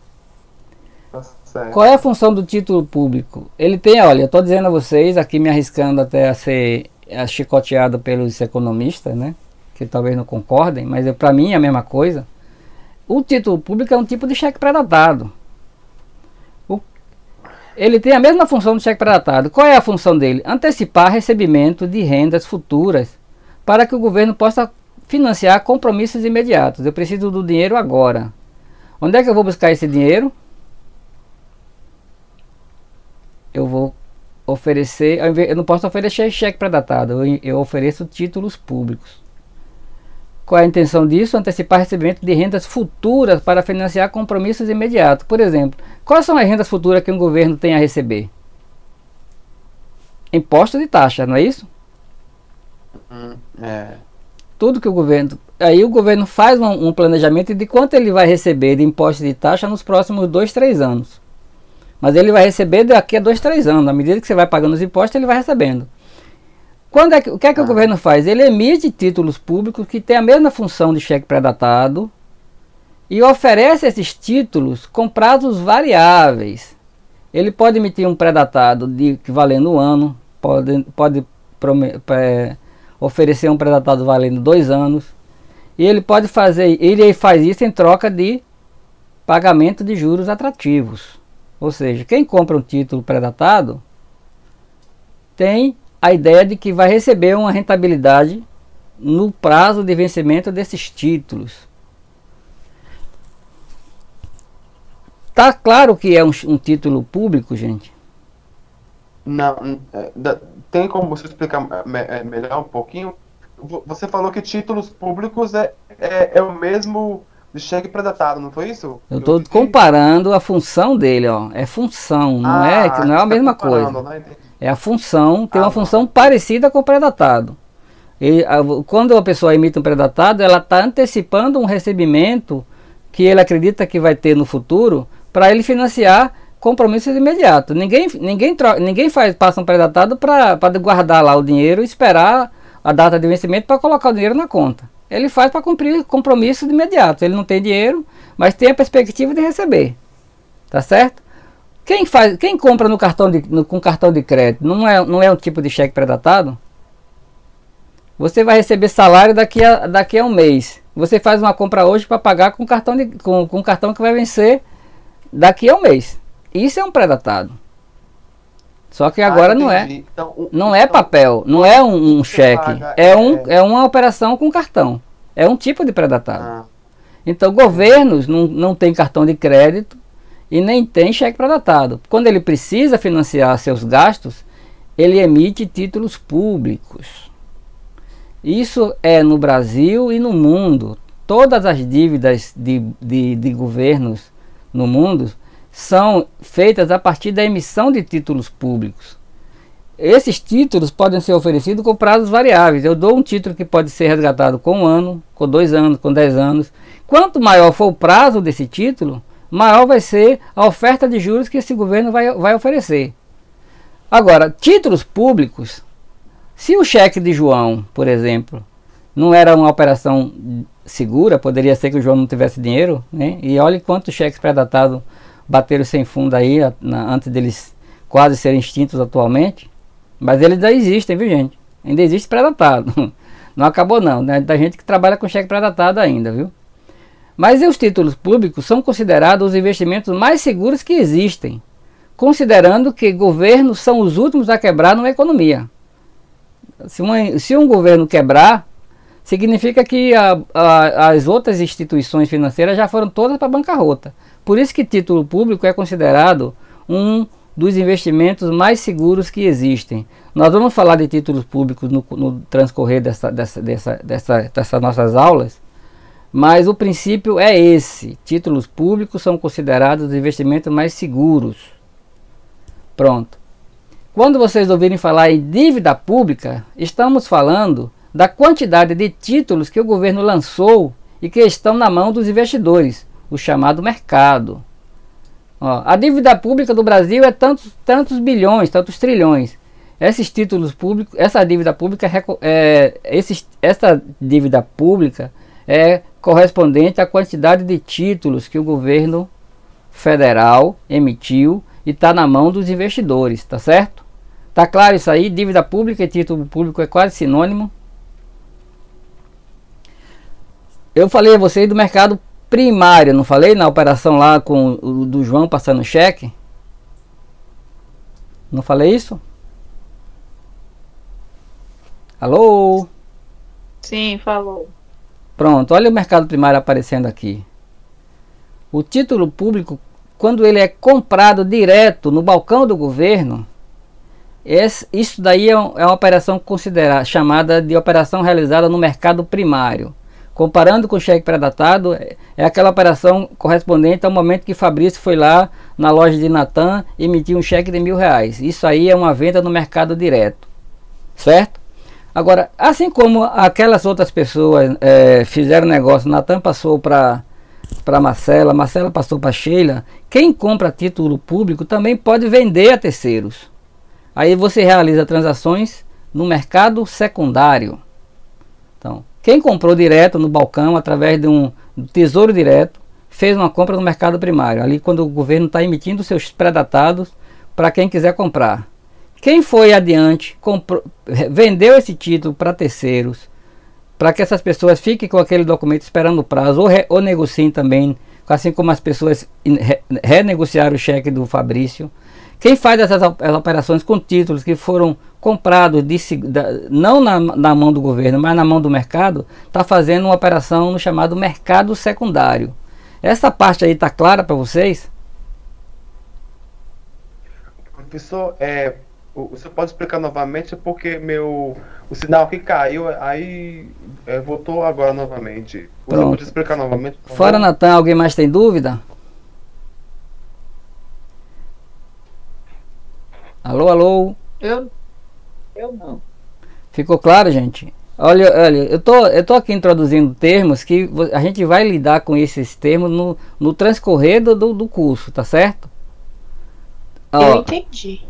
D: Tá certo.
A: Qual é a função do título público? Ele tem, olha, eu estou dizendo a vocês, aqui me arriscando até a ser chicoteado pelos economistas, né? Que talvez não concordem, mas para mim é a mesma coisa. O título público é um tipo de cheque pré-datado. Ele tem a mesma função do cheque pré-datado. Qual é a função dele? Antecipar recebimento de rendas futuras para que o governo possa financiar compromissos imediatos. Eu preciso do dinheiro agora. Onde é que eu vou buscar esse dinheiro? Eu vou oferecer, eu não posso oferecer cheque pré-datado, eu ofereço títulos públicos. Qual é a intenção disso? Antecipar recebimento de rendas futuras para financiar compromissos imediatos. Por exemplo, quais são as rendas futuras que um governo tem a receber? Imposto de taxa, não é isso? Tudo que o governo... Aí o governo faz um planejamento de quanto ele vai receber de imposto de taxa nos próximos 2, 3 anos. Mas ele vai receber daqui a 2, 3 anos. À medida que você vai pagando os impostos, ele vai recebendo. O que é que o governo faz? Ele emite títulos públicos que têm a mesma função de cheque pré-datado e oferece esses títulos com prazos variáveis. Ele pode emitir um pré-datado valendo um ano, pode oferecer um pré-datado valendo 2 anos, e ele faz isso em troca de pagamento de juros atrativos. Ou seja, quem compra um título pré-datado tem a ideia de que vai receber uma rentabilidade no prazo de vencimento desses títulos. Tá claro que é um título público, gente?
D: Não, tem como você explicar melhor um pouquinho? Você falou que títulos públicos é o mesmo de cheque pré-datado, não foi isso?
A: Eu estou comparando a função dele, ó. É função, não é a mesma coisa.
D: Né?
A: É a função, tem uma função parecida com o pré-datado. Quando a pessoa emite um pré-datado, ela está antecipando um recebimento que ele acredita que vai ter no futuro para ele financiar compromissos imediatos. Ninguém passa um pré-datado para guardar lá o dinheiro e esperar a data de vencimento para colocar o dinheiro na conta. Ele faz para cumprir compromissos imediatos. Ele não tem dinheiro, mas tem a perspectiva de receber. Tá certo? Quem compra com cartão de crédito não é um tipo de cheque pré-datado? Você vai receber salário daqui a um mês. Você faz uma compra hoje para pagar com cartão que vai vencer daqui a um mês. Isso é um pré-datado. Só que agora não é.
D: Entendi. Então,
A: Não é papel, não é um cheque.
D: paga,
A: É uma operação com cartão. É um tipo de pré-datado.
D: Ah,
A: Então, governos não têm cartão de crédito e nem tem cheque pré-datado. Quando ele precisa financiar seus gastos, ele emite títulos públicos. Isso é no Brasil e no mundo. Todas as dívidas de governos no mundo são feitas a partir da emissão de títulos públicos. Esses títulos podem ser oferecidos com prazos variáveis. Eu dou um título que pode ser resgatado com 1 ano, com 2 anos, com 10 anos. Quanto maior for o prazo desse título, maior vai ser a oferta de juros que esse governo vai oferecer. Agora, títulos públicos, se o cheque de João, por exemplo, não era uma operação segura, poderia ser que o João não tivesse dinheiro, né? E olha quantos cheques pré-datados bateram sem fundo aí, antes deles quase serem extintos atualmente. Mas eles ainda existem, viu, gente? Ainda existe pré-datado. Não acabou não, né? Da gente que trabalha com cheque pré-datado ainda, viu? Mas os títulos públicos são considerados os investimentos mais seguros que existem, considerando que governos são os últimos a quebrar numa economia. Se um governo quebrar, significa que as outras instituições financeiras já foram todas para a bancarrota. Por isso que título público é considerado um dos investimentos mais seguros que existem. Nós vamos falar de títulos públicos no transcorrer dessas nossas aulas, mas o princípio é esse: títulos públicos são considerados os investimentos mais seguros. Pronto. Quando vocês ouvirem falar em dívida pública, estamos falando da quantidade de títulos que o governo lançou e que estão na mão dos investidores, o chamado mercado. Ó, a dívida pública do Brasil é tantos bilhões, tantos trilhões. Esses títulos públicos, essa dívida pública é correspondente à quantidade de títulos que o governo federal emitiu e está na mão dos investidores, tá certo? Tá claro isso aí? Dívida pública e título público é quase sinônimo. Eu falei a vocês do mercado primário, não falei na operação lá com o do João passando cheque? Não falei isso? Alô?
G: Sim, falou.
A: Pronto, olha o mercado primário aparecendo aqui. O título público, quando ele é comprado direto no balcão do governo, isso daí é uma operação chamada de operação realizada no mercado primário. Comparando com o cheque pré-datado, é aquela operação correspondente ao momento que Fabrício foi lá na loja de Natan e emitiu um cheque de R$1.000. Isso aí é uma venda no mercado direto, certo? Agora, assim como aquelas outras pessoas fizeram negócio, Natan passou para Marcela, Marcela passou para Sheila, quem compra título público também pode vender a terceiros. Aí você realiza transações no mercado secundário. Então, quem comprou direto no balcão através de um tesouro direto, fez uma compra no mercado primário, ali quando o governo está emitindo seus pré-datados para quem quiser comprar. Quem foi adiante, vendeu esse título para terceiros, para que essas pessoas fiquem com aquele documento esperando o prazo, ou negociem também, assim como as pessoas renegociaram o cheque do Fabrício. Quem faz essas operações com títulos que foram comprados não na mão do governo, mas na mão do mercado, está fazendo uma operação no chamado mercado secundário. Essa parte aí está clara para vocês?
D: Professor, você pode explicar novamente porque o sinal aqui caiu, aí voltou agora novamente. Você
A: Pronto.
D: pode explicar novamente? Por favor?
A: Fora Natan, alguém mais tem dúvida? Alô, alô?
G: Eu não.
A: Ficou claro, gente? Olha, eu tô aqui introduzindo termos que a gente vai lidar com esses termos no transcorrer do curso, tá certo?
H: Eu entendi.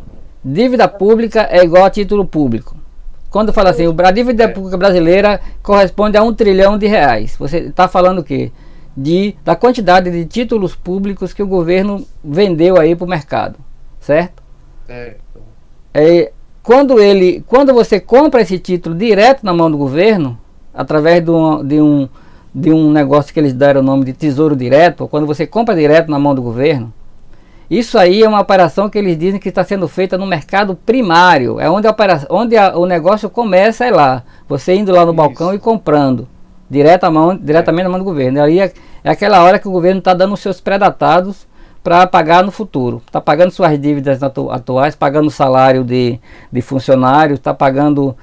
A: Dívida pública é igual a título público. Quando fala assim, a dívida pública brasileira corresponde a R$1 trilhão. Você está falando o quê? Da quantidade de títulos públicos que o governo vendeu aí para o mercado, certo? Quando você compra esse título direto na mão do governo, através de um negócio que eles deram o nome de tesouro direto, ou quando você compra direto na mão do governo, Isso aí é uma operação que eles dizem que está sendo feita no mercado primário. É onde, o negócio começa, é lá. Você indo lá no balcão e comprando. Diretamente na mão do governo. Aí é aquela hora que o governo está dando os seus pré-datados para pagar no futuro. Está pagando suas dívidas atuais, pagando o salário de funcionários, está pagando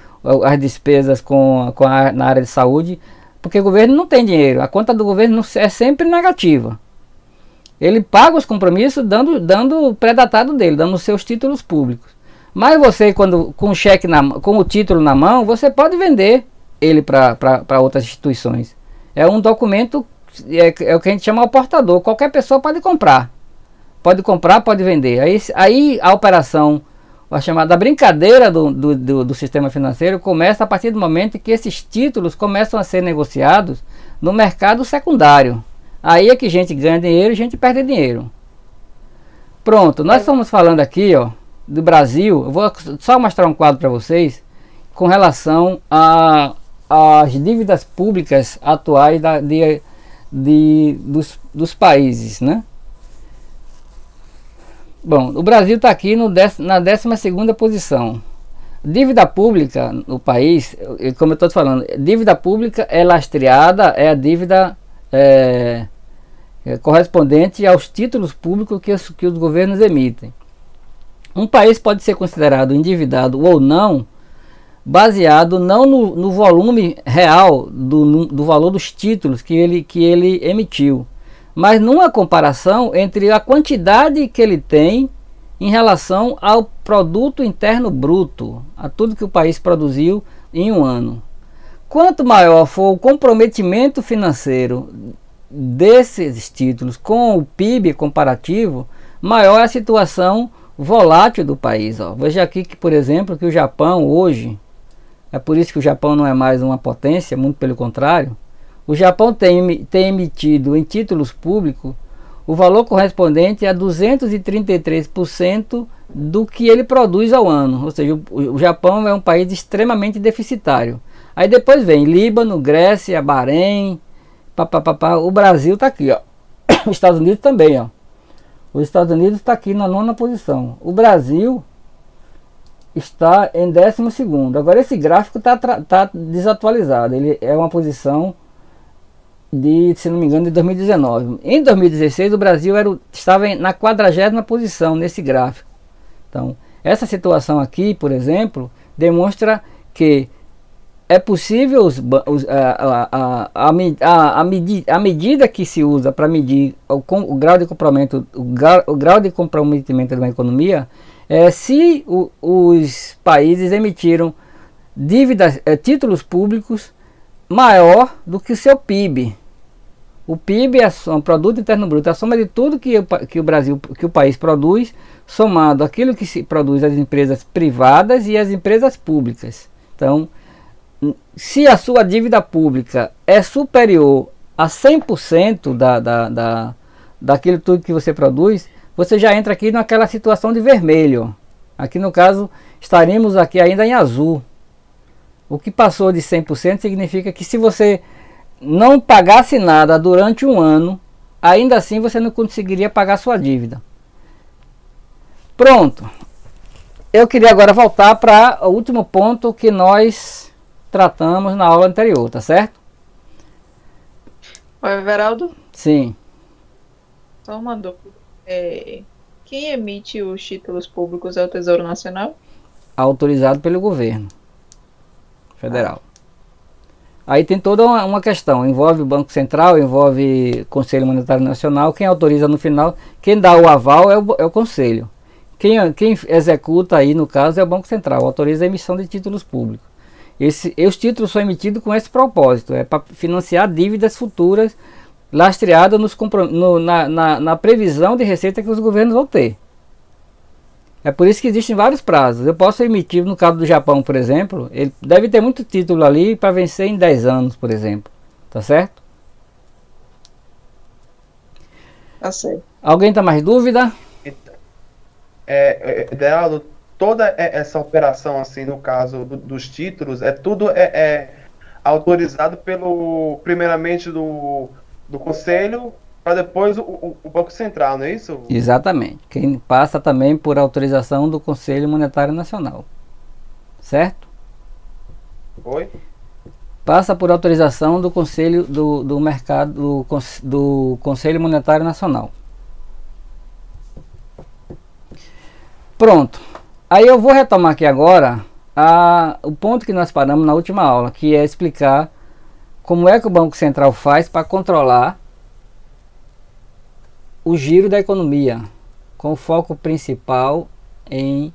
A: as despesas na área de saúde, porque o governo não tem dinheiro. A conta do governo é sempre negativa. Ele paga os compromissos dando o pré-datado dele, dando os seus títulos públicos. Mas você, quando com o título na mão, você pode vender ele para outras instituições. É um documento, é o que a gente chama de portador. Qualquer pessoa pode comprar. Pode comprar, pode vender. Aí a operação, a chamada brincadeira do sistema financeiro, começa a partir do momento que esses títulos começam a ser negociados no mercado secundário. Aí é que gente ganha dinheiro e gente perde dinheiro. Pronto, nós estamos falando aqui, ó, do Brasil. Eu vou só mostrar um quadro para vocês com relação às dívidas públicas atuais dos países, né? Bom, o Brasil está aqui na 12ª posição. Dívida pública no país, como eu estou falando, dívida pública é lastreada, é a dívida correspondente aos títulos públicos que os governos emitem. Um país pode ser considerado endividado ou não, baseado não no volume real do valor dos títulos que ele emitiu, mas numa comparação entre a quantidade que ele tem em relação ao produto interno bruto, a tudo que o país produziu em um ano. Quanto maior for o comprometimento financeiro desses títulos com o PIB comparativo, maior é a situação volátil do país. Ó. Veja aqui que, por exemplo, que o Japão hoje, é por isso que o Japão não é mais uma potência, muito pelo contrário, o Japão tem emitido em títulos públicos o valor correspondente a 233% do que ele produz ao ano. Ou seja, o Japão é um país extremamente deficitário. Aí depois vem Líbano, Grécia, Bahrein, o Brasil está aqui, ó. Os Estados Unidos também, ó. Os Estados Unidos está aqui na 9ª posição. O Brasil está em 12º. Agora esse gráfico tá desatualizado. Ele é uma posição se não me engano, de 2019. Em 2016 o Brasil estava na 40ª posição nesse gráfico. Então, essa situação aqui, por exemplo, demonstra que é possível a medida que se usa para medir o grau de comprometimento de uma economia se os países emitiram títulos públicos maior do que o seu PIB. O PIB é o produto interno bruto, a soma de tudo que o país produz, somado aquilo que se produz as empresas privadas e as empresas públicas. Então, se a sua dívida pública é superior a 100% daquilo tudo que você produz, você já entra aqui naquela situação de vermelho. Aqui no caso, estaríamos aqui ainda em azul. O que passou de 100% significa que se você não pagasse nada durante um ano, ainda assim você não conseguiria pagar sua dívida. Pronto. Eu queria agora voltar para o último ponto que nós tratamos na aula anterior, tá certo?
G: Oi, Everaldo?
A: Sim.
G: Só uma dúvida. Quem emite os títulos públicos é o Tesouro Nacional?
A: Autorizado pelo governo federal. Aí tem toda uma questão, envolve o Banco Central, envolve Conselho Monetário Nacional, quem autoriza no final, quem dá o aval é o Conselho. Quem executa aí, no caso, é o Banco Central, autoriza a emissão de títulos públicos. Os títulos são emitidos com esse propósito, é para financiar dívidas futuras lastreadas na previsão de receita que os governos vão ter. É por isso que existem vários prazos. Eu posso emitir, no caso do Japão, por exemplo, ele deve ter muito título ali para vencer em 10 anos, por exemplo. Tá certo?
G: Tá certo.
A: Alguém tem mais dúvida?
D: Ideal, toda essa operação, assim, no caso dos títulos, tudo autorizado primeiramente do Conselho para depois o Banco Central, não é isso?
A: Exatamente. Quem passa também por autorização do Conselho Monetário Nacional. Certo?
D: Oi?
A: Passa por autorização do Conselho do Mercado do Conselho Monetário Nacional. Pronto. Aí eu vou retomar aqui agora o ponto que nós paramos na última aula, que é explicar como é que o Banco Central faz para controlar o giro da economia, com foco principal em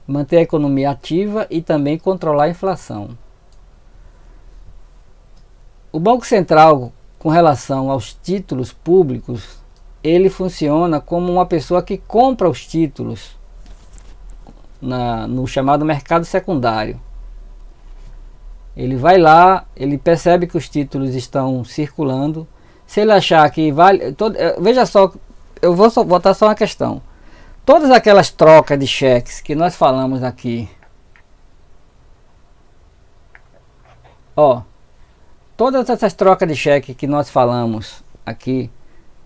A: manter a economia ativa e também controlar a inflação. O Banco Central, com relação aos títulos públicos, ele funciona como uma pessoa que compra os títulos no chamado mercado secundário. Ele vai lá, ele percebe que os títulos estão circulando. Se ele achar que vale... veja só, eu vou botar só uma questão. Todas aquelas trocas de cheques que nós falamos aqui, ó, todas essas trocas de cheque que nós falamos aqui,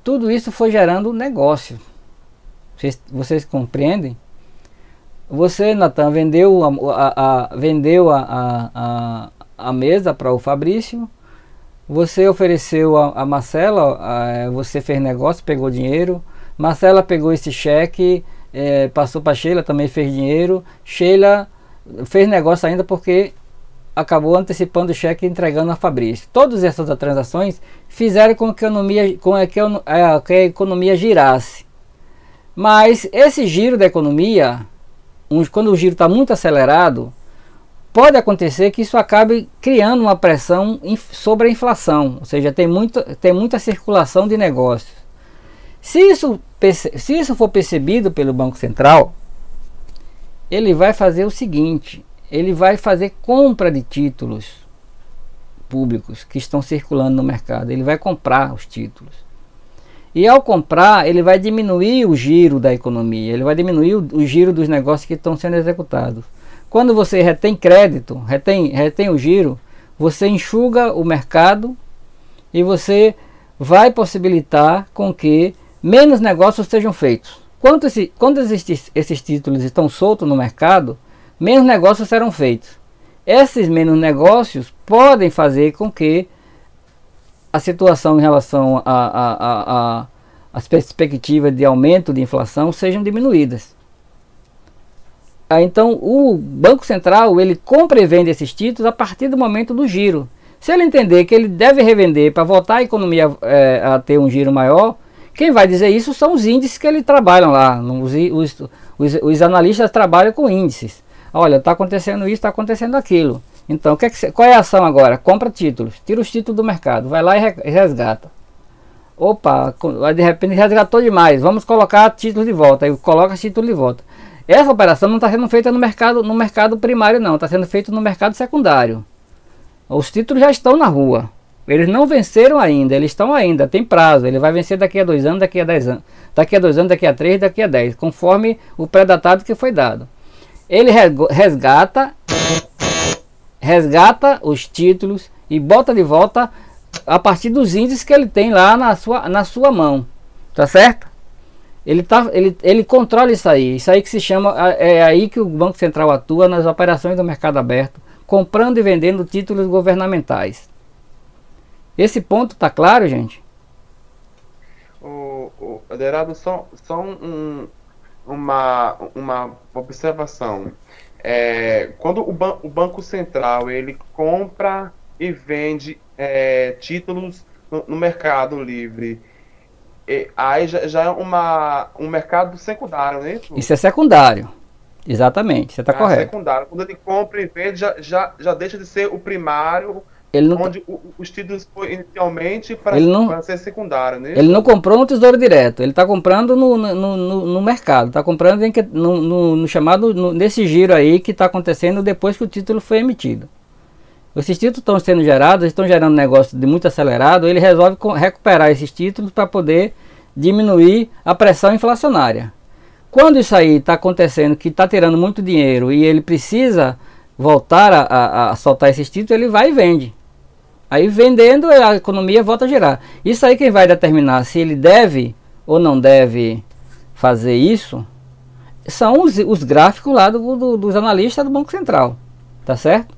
A: tudo isso foi gerando negócio. Vocês compreendem? Você, Natan, vendeu a mesa para o Fabrício. Você ofereceu a Marcela, você fez negócio, pegou dinheiro. Marcela pegou esse cheque, passou para Sheila, também fez dinheiro. Sheila fez negócio ainda porque acabou antecipando o cheque e entregando a Fabrício. Todas essas transações fizeram com que a economia girasse. Mas esse giro da economia, quando o giro está muito acelerado, pode acontecer que isso acabe criando uma pressão sobre a inflação, ou seja, tem muita circulação de negócios. Se isso for percebido pelo Banco Central, ele vai fazer o seguinte: ele vai fazer compra de títulos públicos que estão circulando no mercado. Ele vai comprar os títulos. E ao comprar, ele vai diminuir o giro da economia, ele vai diminuir o giro dos negócios que estão sendo executados. Quando você retém crédito, retém o giro, você enxuga o mercado e você vai possibilitar com que menos negócios sejam feitos. Quando esses títulos estão soltos no mercado, menos negócios serão feitos. Esses menos negócios podem fazer com que a situação em relação às perspectivas de aumento de inflação sejam diminuídas. Então o Banco Central ele compra e vende esses títulos a partir do momento do giro. Se ele entender que ele deve revender para voltar a economia a ter um giro maior, quem vai dizer isso são os índices que ele trabalha lá. Os analistas trabalham com índices. Olha, está acontecendo isso, está acontecendo aquilo. Então, qual é a ação agora? Compra títulos, tira os títulos do mercado, vai lá e resgata. Opa, de repente resgatou demais, vamos colocar títulos de volta. Aí coloca títulos de volta. Essa operação não está sendo feita no mercado primário, não, está sendo feita no mercado secundário. Os títulos já estão na rua. Eles não venceram ainda, eles estão ainda, tem prazo. Ele vai vencer daqui a 2 anos, daqui a 10 anos, daqui a 2 anos, daqui a 3, daqui a 10, conforme o pré-datado que foi dado. Ele resgata os títulos e bota de volta a partir dos índices que ele tem lá na sua mão, tá certo? Ele controla isso aí que se chama, é aí que o Banco Central atua nas operações do mercado aberto, comprando e vendendo títulos governamentais. Esse ponto tá claro, gente?
D: Aderado, só uma observação. Quando o Banco Central ele compra e vende títulos no mercado livre, aí já é um mercado secundário, não é isso?
A: Isso é secundário, exatamente, você está correto.
D: Secundário. Quando ele compra e vende, já deixa de ser o primário, onde os títulos foram inicialmente para ser secundário, não é isso? Ele
A: não comprou no Tesouro Direto, ele está comprando no mercado, está comprando no chamado, nesse giro aí que está acontecendo depois que o título foi emitido. Esses títulos estão sendo gerados, estão gerando negócio de muito acelerado, ele resolve recuperar esses títulos para poder diminuir a pressão inflacionária. Quando isso aí está acontecendo, que está tirando muito dinheiro e ele precisa voltar a soltar esses títulos, ele vai e vende. Aí vendendo, a economia volta a girar. Isso aí quem vai determinar se ele deve ou não deve fazer isso são os gráficos lá dos analistas do Banco Central, tá certo?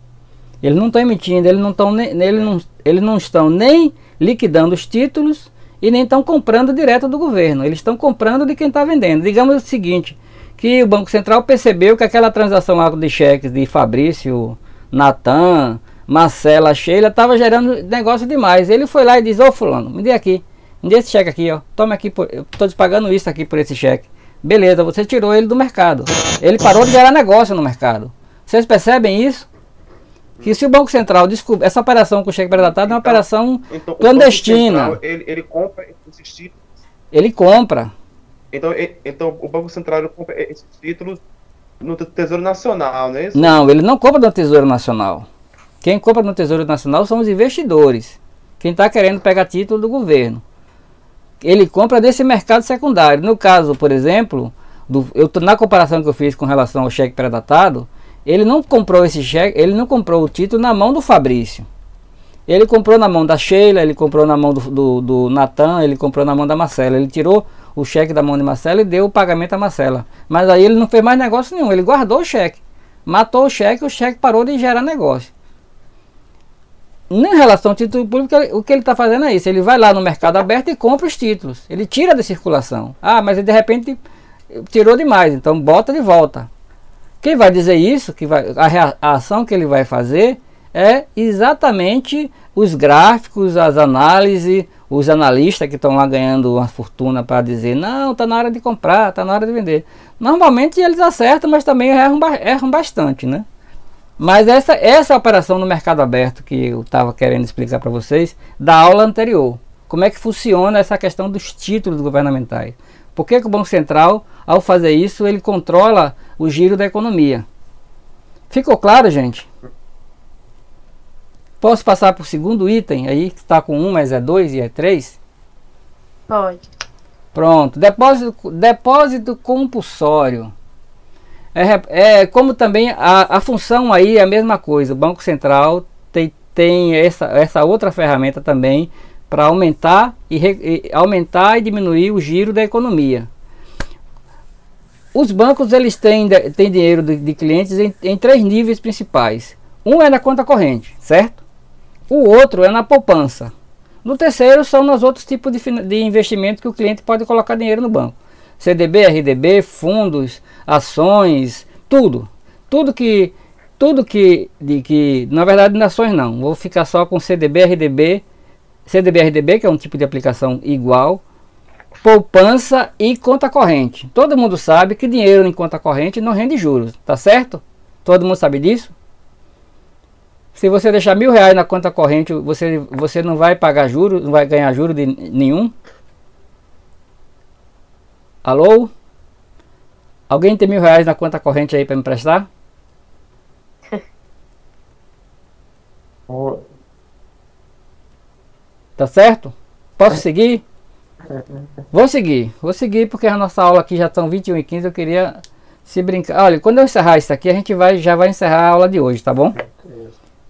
A: Eles não estão emitindo, eles não estão nem liquidando os títulos e nem estão comprando direto do governo. Eles estão comprando de quem está vendendo. Digamos o seguinte, que o Banco Central percebeu que aquela transação lá de cheques de Fabrício, Natan, Marcela, Sheila estava gerando negócio demais. Ele foi lá e disse: ô fulano, me dê aqui, me dê esse cheque aqui, ó. Toma aqui, eu estou te pagando isso aqui por esse cheque. Beleza, você tirou ele do mercado. Ele parou de gerar negócio no mercado. Vocês percebem isso? Que se o Banco Central descobrir essa operação com o cheque pré-datado é uma operação clandestina.
D: O Banco Central, ele compra esses títulos.
A: Ele compra.
D: Então o Banco Central ele compra esses títulos no Tesouro Nacional, não é isso?
A: Não, ele não compra no Tesouro Nacional. Quem compra no Tesouro Nacional são os investidores. Quem está querendo pegar título do governo. Ele compra desse mercado secundário. No caso, por exemplo, na comparação que eu fiz com relação ao cheque pré-datado, ele não comprou esse cheque, ele não comprou o título na mão do Fabrício. Ele comprou na mão da Sheila, ele comprou na mão do Natan, ele comprou na mão da Marcela. Ele tirou o cheque da mão de Marcela e deu o pagamento a Marcela. Mas aí ele não fez mais negócio nenhum, ele guardou o cheque. Matou o cheque parou de gerar negócio. Em relação ao título público, o que ele está fazendo é isso. Ele vai lá no mercado aberto e compra os títulos. Ele tira da circulação. Ah, mas ele de repente tirou demais, então bota de volta. Quem vai dizer isso, a ação que ele vai fazer é exatamente os gráficos, as análises, os analistas que estão lá ganhando uma fortuna para dizer: não, está na hora de comprar, está na hora de vender. Normalmente eles acertam, mas também erram bastante, né? Mas essa operação no mercado aberto que eu estava querendo explicar para vocês, da aula anterior. Como é que funciona essa questão dos títulos governamentais. Por que o Banco Central, ao fazer isso, ele controla o giro da economia? Ficou claro, gente? Posso passar para o segundo item aí, que está com 1, mas é 2 e é 3?
H: Pode.
A: Pronto. Depósito compulsório. Como também a função aí é a mesma coisa. O Banco Central tem essa outra ferramenta também para aumentar e diminuir o giro da economia. Os bancos eles têm dinheiro de clientes em 3 níveis principais. Um é na conta corrente, certo? O outro é na poupança. No terceiro são nos outros tipos de investimento que o cliente pode colocar dinheiro no banco. CDB, RDB, fundos, ações, tudo que na verdade ações não, vou ficar só com CDB, RDB, que é um tipo de aplicação igual, poupança e conta corrente. Todo mundo sabe que dinheiro em conta corrente não rende juros, tá certo? Todo mundo sabe disso? Se você deixar R$1.000 na conta corrente, você não vai pagar juros, não vai ganhar juros de nenhum. Alô? Alguém tem R$1.000 na conta corrente aí para me emprestar? Tá certo? Posso seguir? Vou seguir porque a nossa aula aqui já estão 21h15. Eu queria se brincar. Olha, quando eu encerrar isso aqui, a gente já vai encerrar a aula de hoje, tá bom?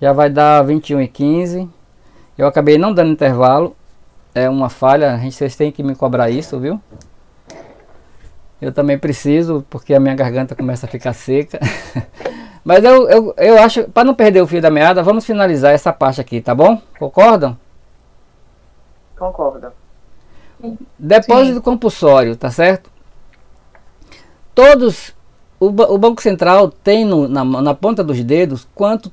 A: Já vai dar 21h15. Eu acabei não dando intervalo. É uma falha, vocês têm que me cobrar isso, viu? Eu também preciso, porque a minha garganta começa a ficar seca. Mas eu acho, para não perder o fio da meada, vamos finalizar essa parte aqui, tá bom? Concordam?
G: Concordo.
A: Depósito compulsório, tá certo? O Banco Central tem na ponta dos dedos quanto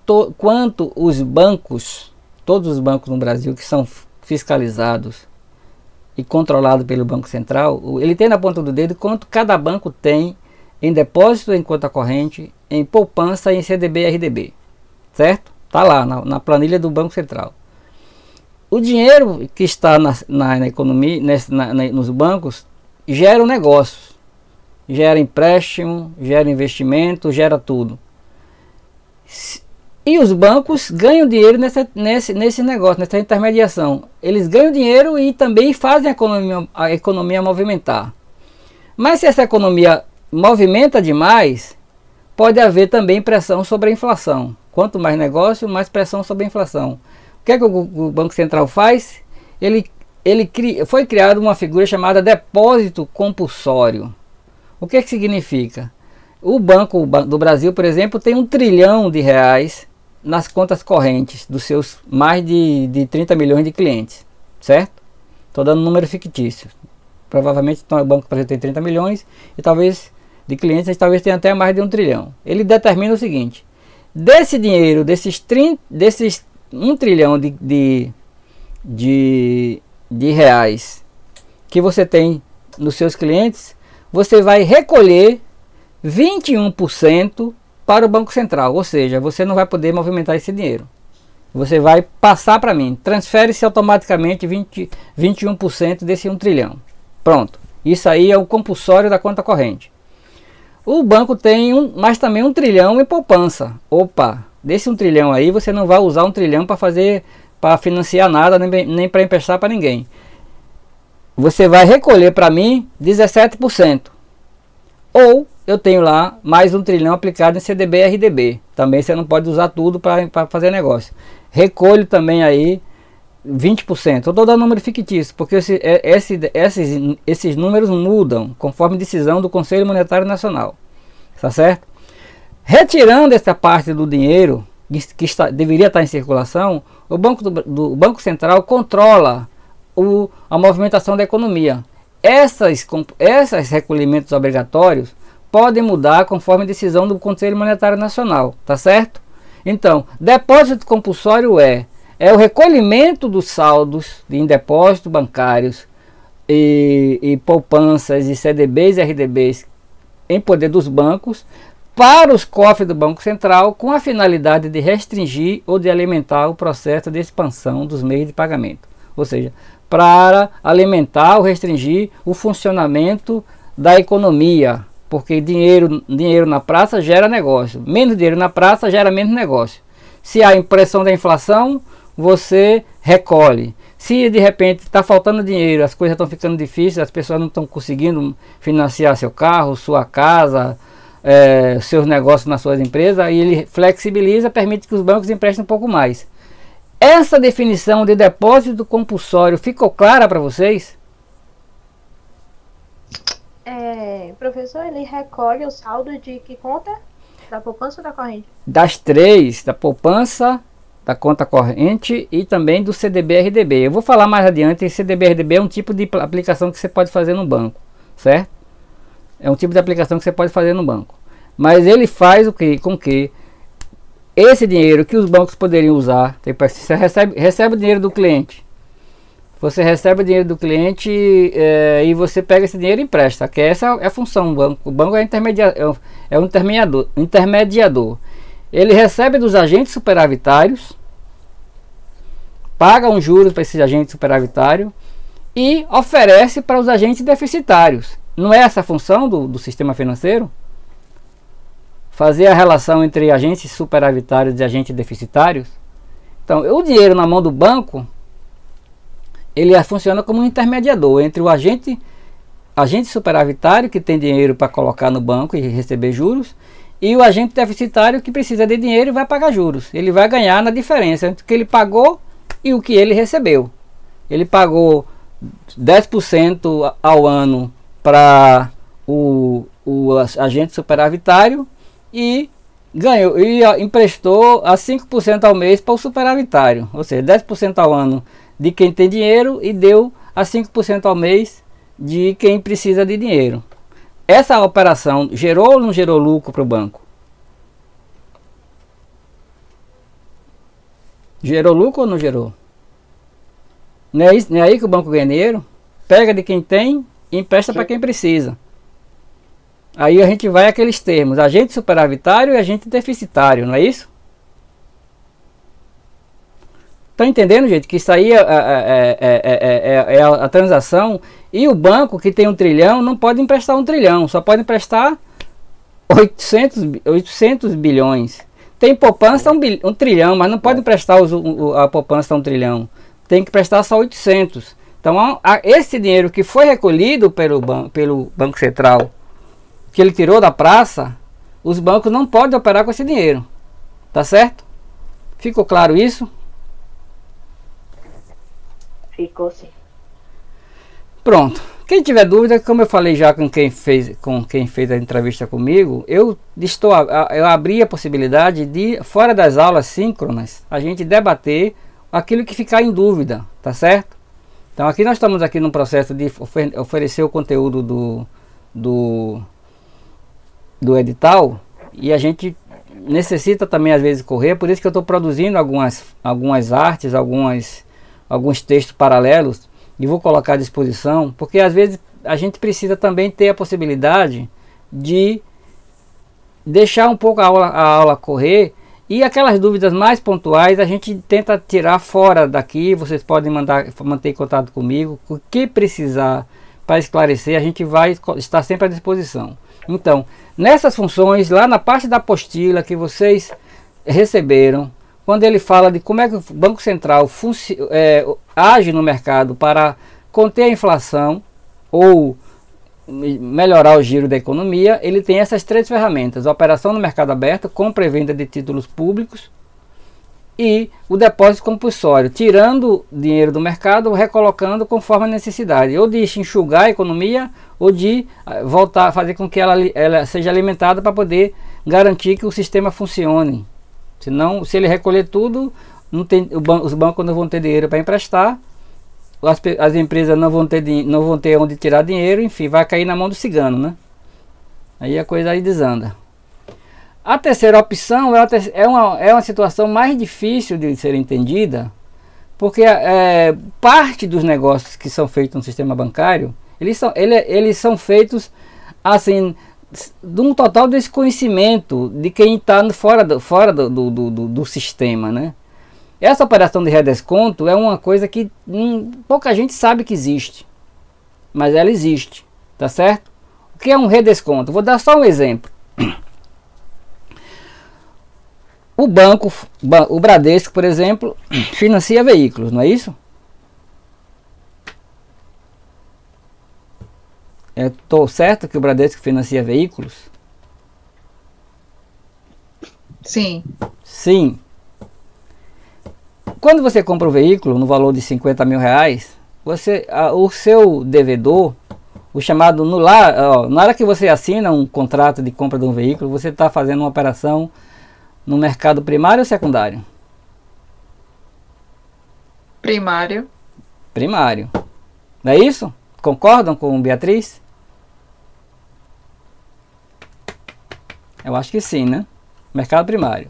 A: os bancos, todos os bancos no Brasil que são fiscalizados e controlado pelo Banco Central, ele tem na ponta do dedo quanto cada banco tem em depósito em conta corrente, em poupança e em CDB e RDB, certo? Tá lá na planilha do Banco Central. O dinheiro que está na economia, nos bancos, gera negócios, gera empréstimo, gera investimento, gera tudo. E os bancos ganham dinheiro nesse negócio, nessa intermediação. Eles ganham dinheiro e também fazem a economia movimentar. Mas se essa economia movimenta demais, pode haver também pressão sobre a inflação. Quanto mais negócio, mais pressão sobre a inflação. O que é que o Banco Central faz? Foi criada uma figura chamada depósito compulsório. O que é que significa? O Banco do Brasil, por exemplo, tem R$1 trilhão nas contas correntes dos seus mais de 30 milhões de clientes, certo? Estou dando um número fictício. Provavelmente então, o Banco do Brasil tem 30 milhões e talvez de clientes, talvez tenha até mais de 1 trilhão. Ele determina o seguinte: desse dinheiro, desses 1 trilhão de reais que você tem nos seus clientes, você vai recolher 21% para o Banco Central, ou seja, você não vai poder movimentar esse dinheiro. Você vai passar para mim, transfere-se automaticamente 21% desse 1 trilhão. Pronto, isso aí é o compulsório da conta corrente. O banco tem mas também 1 trilhão em poupança. Opa, desse 1 trilhão aí você não vai usar 1 trilhão para financiar nada, nem para emprestar para ninguém. Você vai recolher para mim 17%. Ou eu tenho lá mais 1 trilhão aplicado em CDB e RDB. Também você não pode usar tudo para fazer negócio. Recolho também aí 20%. Eu estou dando número fictício, porque esses números mudam conforme decisão do Conselho Monetário Nacional. Tá certo? Retirando essa parte do dinheiro que deveria estar em circulação, o Banco Central controla a movimentação da economia. Esses recolhimentos obrigatórios podem mudar conforme decisão do Conselho Monetário Nacional, tá certo? Então, depósito compulsório é o recolhimento dos saldos em depósitos bancários e poupanças e CDBs e RDBs em poder dos bancos para os cofres do Banco Central, com a finalidade de restringir ou de alimentar o processo de expansão dos meios de pagamento. Ou seja, para alimentar ou restringir o funcionamento da economia, porque dinheiro na praça gera negócio, menos dinheiro na praça gera menos negócio. Se há impressão da inflação, você recolhe. Se de repente está faltando dinheiro, as coisas estão ficando difíceis, as pessoas não estão conseguindo financiar seu carro, sua casa, seus negócios nas suas empresas, aí ele flexibiliza, permite que os bancos emprestem um pouco mais. Essa definição de depósito compulsório ficou clara para vocês?
H: Professor, ele recolhe o saldo de que conta? Da poupança ou da corrente?
A: Das três, da poupança, da conta corrente e também do CDB-RDB. Eu vou falar mais adiante. CDB-RDB é um tipo de aplicação que você pode fazer no banco, certo? É um tipo de aplicação que você pode fazer no banco. Mas ele faz o que? Com que esse dinheiro que os bancos poderiam usar, você recebe o dinheiro do cliente. Você recebe o dinheiro do cliente e você pega esse dinheiro e empresta. Que essa é a função do banco. O banco é um intermediador. Ele recebe dos agentes superavitários, paga um juros para esse agente superavitário e oferece para os agentes deficitários. Não é essa a função do sistema financeiro? Fazer a relação entre agentes superavitários e agentes deficitários? Então, o dinheiro na mão do banco, ele funciona como um intermediador entre o agente superavitário, que tem dinheiro para colocar no banco e receber juros, e o agente deficitário, que precisa de dinheiro e vai pagar juros. Ele vai ganhar na diferença entre o que ele pagou e o que ele recebeu. Ele pagou 10% ao ano para o agente superavitário e ganhou e emprestou a 5% ao mês para o superavitário, ou seja, 10% ao ano de quem tem dinheiro e deu a 5% ao mês de quem precisa de dinheiro. Essa operação gerou ou não gerou lucro para o banco? Gerou lucro ou não gerou? Não é aí que o banco ganha dinheiro? Pega de quem tem e empresta para quem precisa. Aí a gente vai àqueles termos: agente superavitário e agente deficitário, não é isso? Estão entendendo, gente? Que isso aí é a transação. E o banco que tem 1 trilhão não pode emprestar 1 trilhão, só pode emprestar 800 bilhões. Tem poupança 1 trilhão, mas não pode emprestar a poupança 1 trilhão. Tem que prestar só 800. Então, esse dinheiro que foi recolhido pelo Banco Central, que ele tirou da praça, os bancos não podem operar com esse dinheiro. Tá certo? Ficou claro isso?
E: Ficou sim.
A: Pronto. Quem tiver dúvida, como eu falei já com quem fez a entrevista comigo, eu abri a possibilidade de, fora das aulas síncronas, a gente debater aquilo que ficar em dúvida, tá certo? Então aqui nós estamos aqui no processo de oferecer o conteúdo do edital, e a gente necessita também às vezes correr, por isso que eu estou produzindo algumas artes, alguns textos paralelos, e vou colocar à disposição, porque às vezes a gente precisa também ter a possibilidade de deixar um pouco a aula correr, e aquelas dúvidas mais pontuais a gente tenta tirar fora daqui. Vocês podem manter contato comigo, o que precisar para esclarecer, a gente vai estar sempre à disposição. Então, nessas funções, lá na parte da apostila que vocês receberam, quando ele fala de como é que o Banco Central age no mercado para conter a inflação ou melhorar o giro da economia, ele tem essas três ferramentas: a operação no mercado aberto, compra e venda de títulos públicos, e o depósito compulsório, tirando dinheiro do mercado, recolocando conforme a necessidade, ou de enxugar a economia, ou de voltar a fazer com que ela seja alimentada para poder garantir que o sistema funcione. Senão, se ele recolher tudo, os bancos não vão ter dinheiro para emprestar, as empresas não vão ter onde tirar dinheiro, enfim, vai cair na mão do cigano, né? Aí a coisa aí desanda. A terceira opção é uma situação mais difícil de ser entendida, porque parte dos negócios que são feitos no sistema bancário, eles são feitos assim, de um total desconhecimento de quem está fora do sistema, né? Essa operação de redesconto é uma coisa que pouca gente sabe que existe, mas ela existe, tá certo? O que é um redesconto? Vou dar só um exemplo. O Bradesco, por exemplo, financia veículos, não é isso? Estou certo que o Bradesco financia veículos?
G: Sim.
A: Sim. Quando você compra um veículo no valor de 50 mil reais, o seu devedor, o chamado na hora que você assina um contrato de compra de um veículo, você está fazendo uma operação no mercado primário ou secundário?
G: Primário.
A: Primário. Não é isso? Concordam com Beatriz? Eu acho que sim, né? Mercado primário.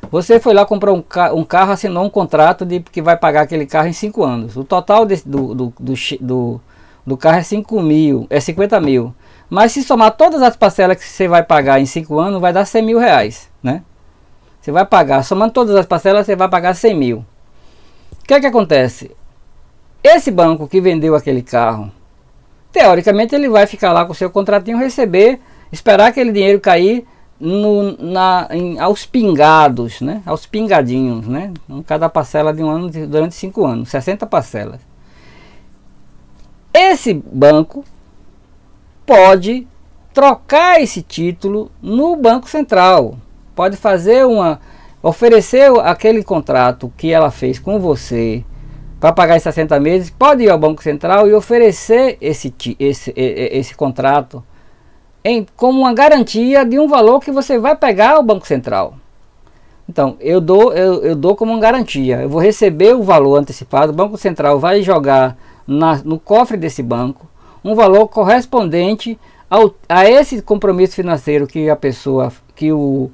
A: Você foi lá, comprou um carro, assinou um contrato de que vai pagar aquele carro em 5 anos. O total do carro é 50 mil. Mas se somar todas as parcelas que você vai pagar em 5 anos, vai dar 100 mil reais, né? Você vai pagar, somando todas as parcelas, você vai pagar 100 mil. O que é que acontece? Esse banco que vendeu aquele carro, teoricamente ele vai ficar lá com o seu contratinho, esperar aquele dinheiro cair aos pingados, né? Aos pingadinhos, né? Cada parcela de um ano durante 5 anos, 60 parcelas. Esse banco pode trocar esse título no Banco Central, pode oferecer aquele contrato que ela fez com você para pagar em 60 meses, pode ir ao Banco Central e oferecer esse contrato como uma garantia de um valor que você vai pegar ao Banco Central. Então, eu dou como uma garantia. Eu vou receber o valor antecipado, o Banco Central vai jogar no cofre desse banco um valor correspondente a esse compromisso financeiro que o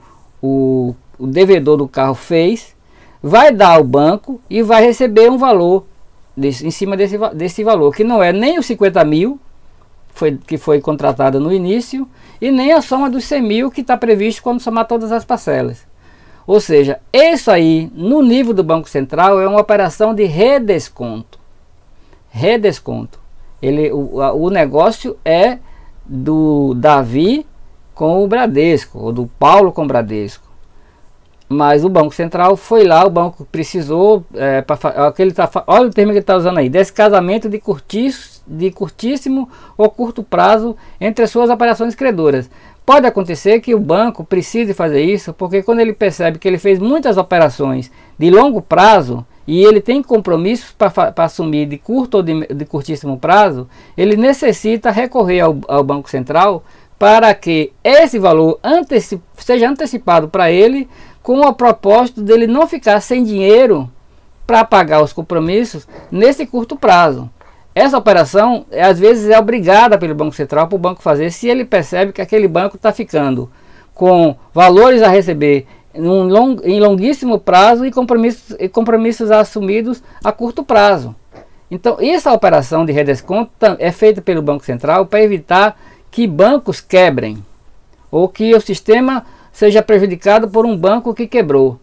A: devedor do carro fez, vai dar ao banco e vai receber um valor em cima desse valor, que não é nem os 50 mil que foi contratada no início, e nem a soma dos 100 mil que está previsto quando somar todas as parcelas. Ou seja, isso aí, no nível do Banco Central, é uma operação de redesconto. Redesconto. O negócio é do Davi com o Bradesco, ou do Paulo com o Bradesco. Mas o Banco Central foi lá, o banco precisou, olha o termo que ele está usando aí, descasamento de curtíssimo ou curto prazo entre as suas operações credoras. Pode acontecer que o banco precise fazer isso, porque quando ele percebe que ele fez muitas operações de longo prazo, e ele tem compromissos para assumir de curto ou de curtíssimo prazo, ele necessita recorrer ao Banco Central para que esse valor seja antecipado para ele, com o propósito dele não ficar sem dinheiro para pagar os compromissos nesse curto prazo. Essa operação, às vezes, é obrigada pelo Banco Central para o banco fazer, se ele percebe que aquele banco está ficando com valores a receber em longuíssimo prazo e compromissos assumidos a curto prazo. Então, essa operação de redesconto é feita pelo Banco Central para evitar que bancos quebrem ou que o sistema seja prejudicado por um banco que quebrou.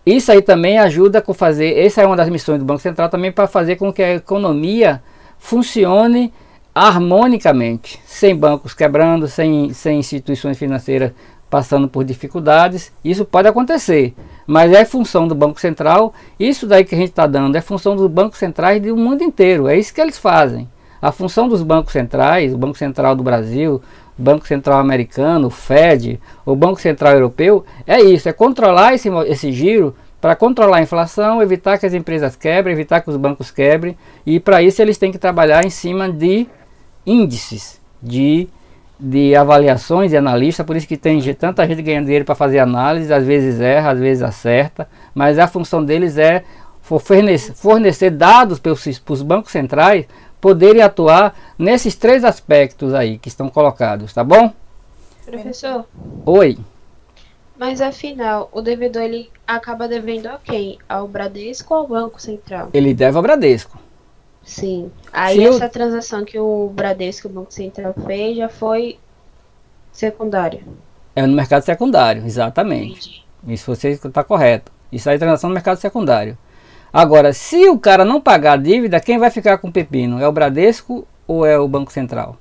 A: Isso aí também ajuda a fazer, essa é uma das missões do Banco Central também, para fazer com que a economia funcione harmonicamente, sem bancos quebrando, sem instituições financeiras passando por dificuldades. Isso pode acontecer, mas é função do Banco Central. Isso daí que a gente está dando é função dos bancos centrais do mundo inteiro, é isso que eles fazem. A função dos bancos centrais, o Banco Central do Brasil, o Banco Central americano, o Fed, o Banco Central europeu, é isso, é controlar esse giro para controlar a inflação, evitar que as empresas quebrem, evitar que os bancos quebrem, e para isso eles têm que trabalhar em cima de índices, de avaliações de analistas. Por isso que tem tanta gente ganhando dinheiro para fazer análise, às vezes erra, às vezes acerta, mas a função deles é fornecer dados para os bancos centrais poderem atuar nesses 3 aspectos aí que estão colocados, tá bom?
H: Professor,
A: Oi.
H: mas afinal, o devedor ele acaba devendo a quem? Ao Bradesco ou ao Banco Central?
A: Ele deve ao Bradesco.
H: Sim. Aí
A: Se
H: essa transação que o Bradesco e o Banco Central fez já foi secundária.
A: É no mercado secundário, exatamente.
H: Entendi.
A: Isso você está correto. Isso aí é transação no mercado secundário. Agora, se o cara não pagar a dívida, quem vai ficar com o pepino? É o Bradesco ou é o Banco Central?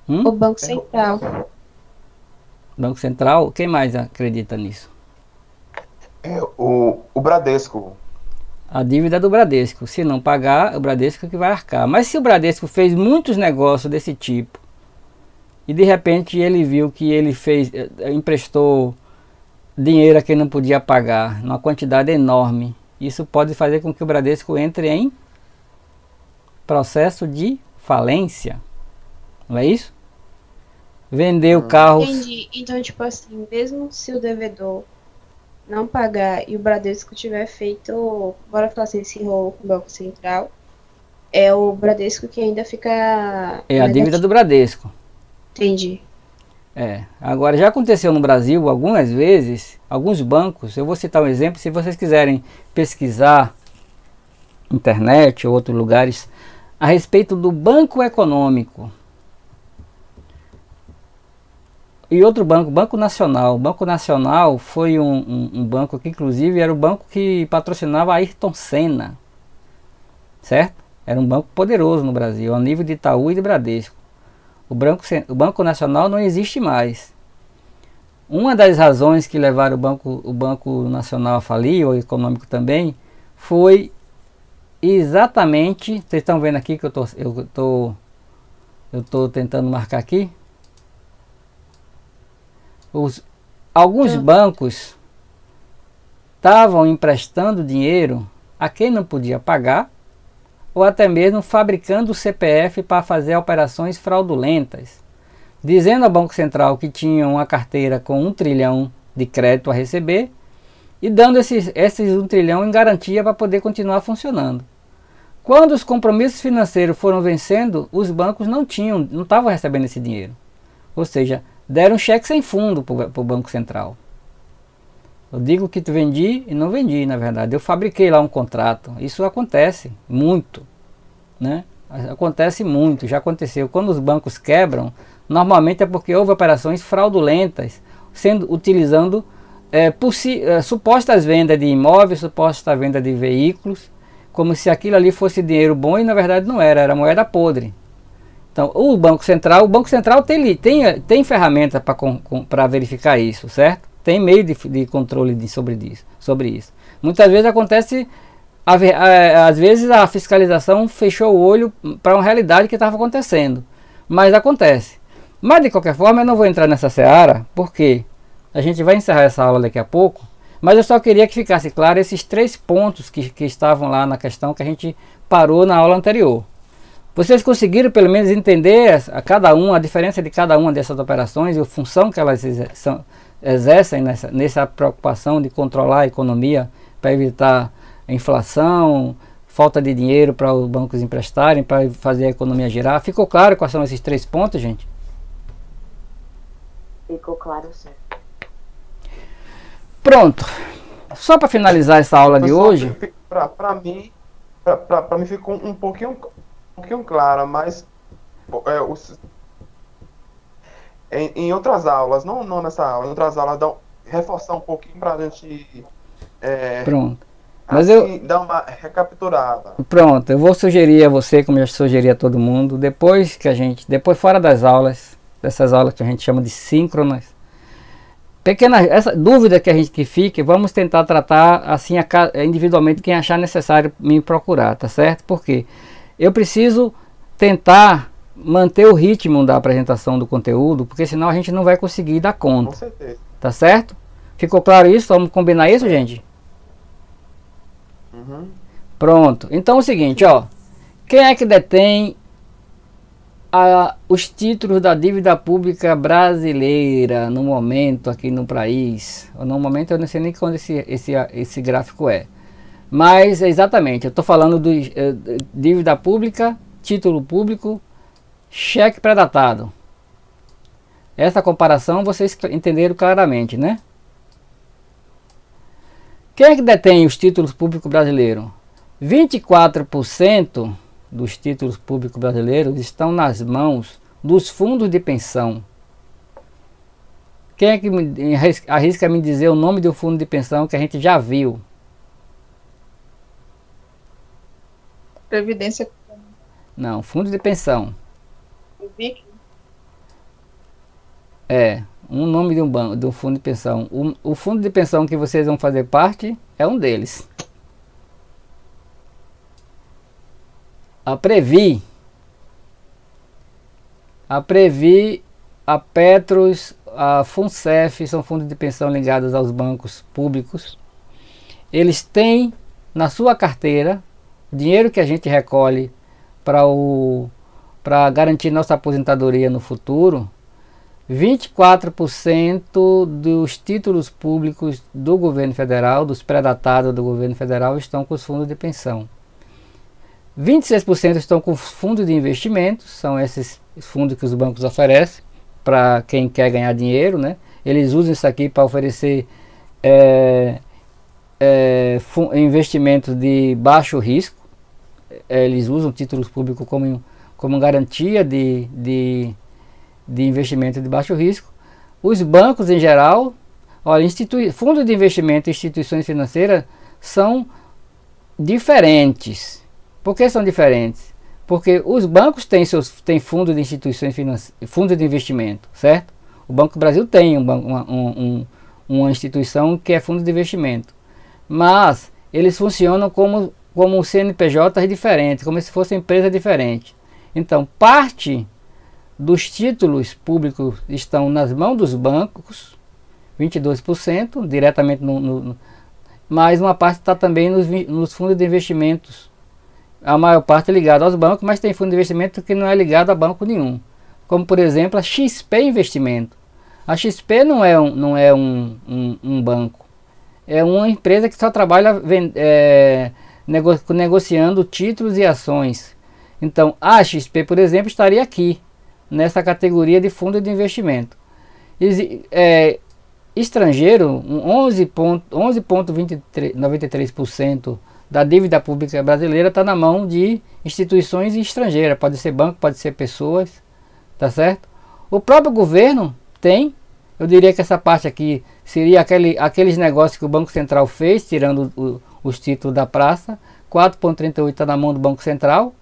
H: O Banco Central.
A: Banco Central? Quem mais acredita nisso?
D: O Bradesco.
A: A dívida é do Bradesco. Se não pagar, é o Bradesco que vai arcar. Mas se o Bradesco fez muitos negócios desse tipo e de repente ele viu que ele emprestou dinheiro a quem não podia pagar, numa quantidade enorme, isso pode fazer com que o Bradesco entre em processo de falência. Não é isso? Vendeu carros.
H: Entendi. Então, tipo assim, mesmo se o devedor não pagar e o Bradesco tiver feito, bora falar assim, esse rolo com o Banco Central, é o Bradesco que ainda fica...
A: É a dívida do Bradesco.
H: Entendi.
A: Agora já aconteceu no Brasil algumas vezes, alguns bancos, eu vou citar um exemplo, se vocês quiserem pesquisar internet ou outros lugares a respeito do Banco Econômico e outro banco, Banco Nacional. O Banco Nacional foi um banco que inclusive era o banco que patrocinava Ayrton Senna, certo? Era um banco poderoso no Brasil, ao nível de Itaú e de Bradesco. O Banco Nacional não existe mais. Uma das razões que levaram o Banco Nacional a falir, o econômico também, foi exatamente... Vocês estão vendo aqui que eu tô tentando marcar aqui? Alguns bancos estavam emprestando dinheiro a quem não podia pagar, ou até mesmo fabricando o CPF para fazer operações fraudulentas, dizendo ao Banco Central que tinha uma carteira com 1 trilhão de crédito a receber e dando esses 1 trilhão em garantia para poder continuar funcionando. Quando os compromissos financeiros foram vencendo, os bancos não estavam recebendo esse dinheiro. Ou seja, deram cheque sem fundo para o Banco Central. Eu digo que vendi e não vendi, na verdade. Eu fabriquei lá um contrato. Isso acontece muito, né? Acontece muito, já aconteceu. Quando os bancos quebram, normalmente é porque houve operações fraudulentas, utilizando supostas vendas de imóveis, suposta venda de veículos, como se aquilo ali fosse dinheiro bom e na verdade não era, era moeda podre. Então, o Banco Central tem ferramenta para verificar isso, certo? Tem meio de controle sobre isso. Muitas vezes acontece, às vezes a fiscalização fechou o olho para uma realidade que estava acontecendo, mas acontece. Mas de qualquer forma eu não vou entrar nessa seara, por quê? A gente vai encerrar essa aula daqui a pouco, mas eu só queria que ficasse claro esses 3 pontos que estavam lá na questão que a gente parou na aula anterior. Vocês conseguiram pelo menos entender a diferença de cada uma dessas operações e a função que elas exercem nessa preocupação de controlar a economia para evitar a inflação, falta de dinheiro para os bancos emprestarem, para fazer a economia girar? Ficou claro quais são esses 3 pontos, gente?
E: Ficou claro, sim.
A: Pronto. Só para finalizar essa aula de hoje.
D: Para mim ficou um pouquinho clara, mas em outras aulas, não nessa aula, em outras aulas, reforçar um pouquinho para a gente
A: pronto. Mas
D: assim, dar uma recapitulada.
A: Pronto, eu vou sugerir a você, como eu já sugeri a todo mundo, depois fora das aulas, dessas aulas que a gente chama de síncronas, essa dúvida que fique, vamos tentar tratar assim individualmente quem achar necessário me procurar, tá certo? Porque eu preciso tentar manter o ritmo da apresentação do conteúdo, porque senão a gente não vai conseguir dar conta.
D: Com certeza.
A: Tá certo? Ficou claro isso? Vamos combinar isso, gente?
D: Uhum.
A: Pronto. Então é o seguinte, ó. Quem é que detém os títulos da dívida pública brasileira no momento aqui no país? No momento eu não sei nem quando esse gráfico é. Mas exatamente, eu estou falando do dívida pública, título público, cheque pré-datado. Essa comparação vocês entenderam claramente, né? Quem é que detém os títulos públicos brasileiros? 24% dos títulos públicos brasileiros estão nas mãos dos fundos de pensão. Quem é que arrisca me dizer o nome do fundo de pensão que a gente já viu?
G: Previdência.
A: Não, fundo de pensão.
G: O VIC.
A: Um nome de um fundo de pensão. O fundo de pensão que vocês vão fazer parte é um deles. A Previ, a Petros, a Funcef são fundos de pensão ligados aos bancos públicos. Eles têm na sua carteira o dinheiro que a gente recolhe para garantir nossa aposentadoria no futuro. 24% dos títulos públicos do governo federal, dos pré-datados do governo federal, estão com os fundos de pensão. 26% estão com fundos de investimentos, são esses fundos que os bancos oferecem para quem quer ganhar dinheiro, né? Eles usam isso aqui para oferecer investimentos de baixo risco. Eles usam títulos públicos como garantia de investimento de baixo risco. Os bancos em geral, olha, fundos de investimento e instituições financeiras são diferentes. Por que são diferentes? Porque os bancos têm fundos de instituições financeiras, fundos de investimento, certo? O Banco do Brasil tem uma instituição que é fundo de investimento, mas eles funcionam como CNPJs diferentes, como se fossem empresas diferentes. Então, parte dos títulos públicos estão nas mãos dos bancos, 22%, diretamente mas uma parte está também nos fundos de investimentos. A maior parte é ligada aos bancos, mas tem fundo de investimento que não é ligado a banco nenhum. Como, por exemplo, a XP Investimento. A XP não é um banco. É uma empresa que só trabalha negociando títulos e ações. Então, a XP, por exemplo, estaria aqui, nessa categoria de fundo de investimento. Estrangeiro, 11,93% da dívida pública brasileira está na mão de instituições estrangeiras. Pode ser banco, pode ser pessoas, tá certo? O próprio governo tem, eu diria que essa parte aqui seria aqueles negócios que o Banco Central fez, tirando os títulos da praça. 4,38 está na mão do Banco Central.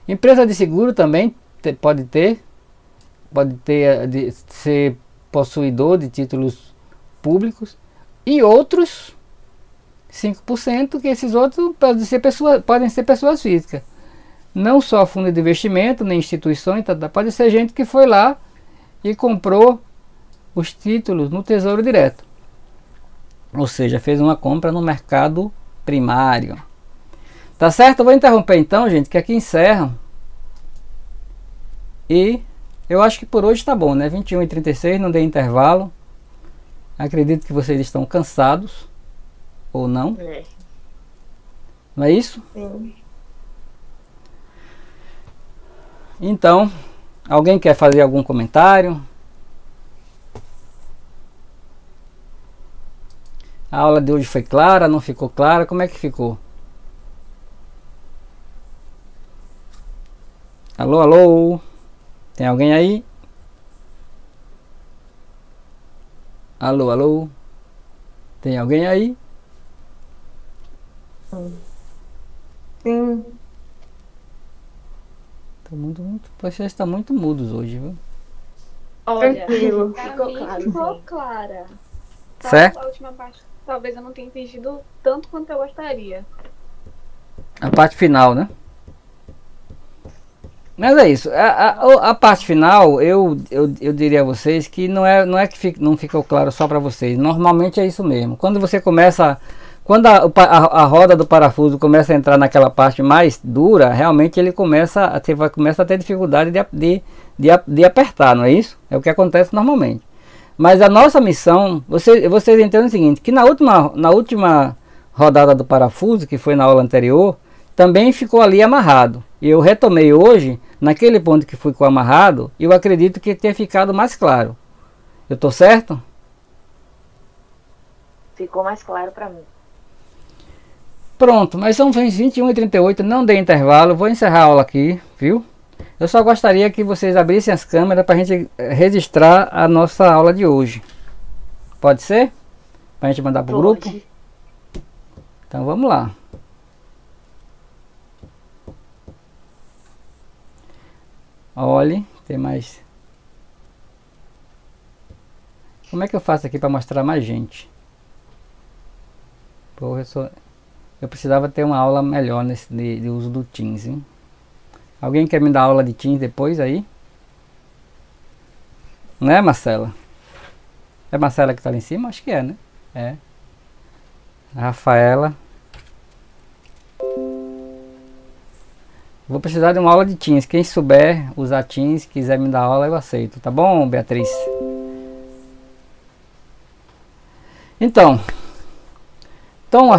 A: Empresa de seguro também pode ser possuidor de títulos públicos, e outros 5%, que esses outros podem ser pessoas físicas. Não só fundo de investimento, nem instituições, pode ser gente que foi lá e comprou os títulos no Tesouro Direto. Ou seja, fez uma compra no mercado primário. Tá certo? Eu vou interromper então, gente, que aqui encerra. E eu acho que por hoje tá bom, né? 21h36, não dei intervalo. Acredito que vocês estão cansados. Ou não?
E: É.
A: Não é isso?
E: Sim.
A: Então, alguém quer fazer algum comentário? A aula de hoje foi clara? Não ficou clara? Como é que ficou? Alô, alô? Tem alguém aí? Alô, alô? Tem alguém aí?
C: Sim.
A: Vocês estão muito mudos hoje, viu?
F: Olha,
C: Tranquilo.
F: pra
E: Ficou
F: mim
E: claro,
F: ficou
E: sim.
F: clara. Só
A: Certo?
F: a última parte, talvez eu não tenha entendido tanto quanto eu gostaria.
A: A parte final, né? Mas é isso. A parte final, eu diria a vocês que não é que não ficou claro só para vocês. Normalmente é isso mesmo. Quando você começa... Quando a roda do parafuso começa a entrar naquela parte mais dura, realmente ele começa a ter dificuldade de apertar, não é isso? É o que acontece normalmente. Mas a nossa missão, vocês entendem o seguinte, que na última rodada do parafuso, que foi na aula anterior, também ficou ali amarrado. E eu retomei hoje, naquele ponto que ficou amarrado, e eu acredito que tenha ficado mais claro. Eu estou certo?
E: Ficou mais claro para mim.
A: Pronto, mas são 21h38, não dei intervalo, vou encerrar a aula aqui, viu? Eu só gostaria que vocês abrissem as câmeras para a gente registrar a nossa aula de hoje. Pode ser? Para a gente mandar para o grupo? Então vamos lá. Olhe, tem mais. Como é que eu faço aqui para mostrar mais gente? Porra, eu precisava ter uma aula melhor de uso do Teams, hein? Alguém quer me dar aula de Teams depois aí? Não é, Marcela? É Marcela que está ali em cima? Acho que é, né? É. A Rafaela. Vou precisar de uma aula de Teams. Quem souber usar Teams, quiser me dar aula, eu aceito. Tá bom, Beatriz? Estão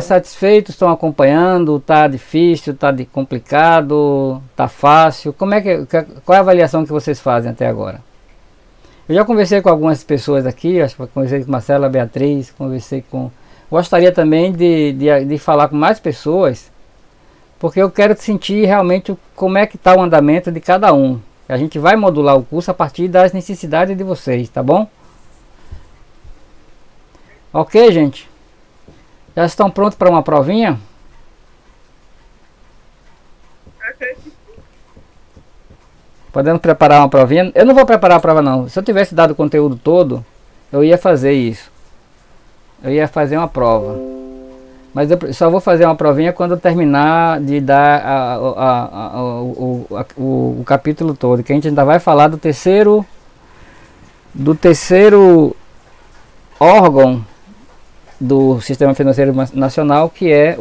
A: satisfeitos, estão acompanhando, tá difícil, tá complicado, tá fácil? Qual é a avaliação que vocês fazem até agora? Eu já conversei com algumas pessoas aqui, acho que conversei com Marcela, Beatriz, conversei com... Gostaria também de falar com mais pessoas, porque eu quero sentir realmente como é que está o andamento de cada um. A gente vai modular o curso a partir das necessidades de vocês, tá bom? Ok, gente? Já estão prontos para uma provinha? Podemos preparar uma provinha? Eu não vou preparar a prova não. Se eu tivesse dado o conteúdo todo, eu ia fazer isso. Eu ia fazer uma prova. Mas eu só vou fazer uma provinha quando eu terminar de dar o capítulo todo. Que a gente ainda vai falar do terceiro órgão do Sistema Financeiro Nacional, que é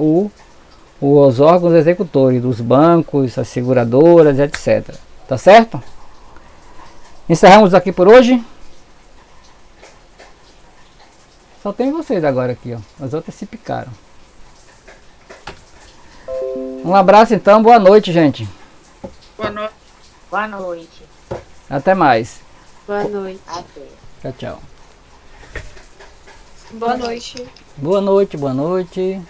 A: os órgãos executores dos bancos, as seguradoras, etc. Tá certo? Encerramos aqui por hoje. Só tem vocês agora aqui, ó. As outras se picaram. Um abraço então, boa noite, gente.
G: Boa noite.
E: Boa noite.
A: Até mais.
H: Boa noite.
E: Até.
A: Tchau, tchau.
F: Boa noite.
A: Boa noite, boa noite.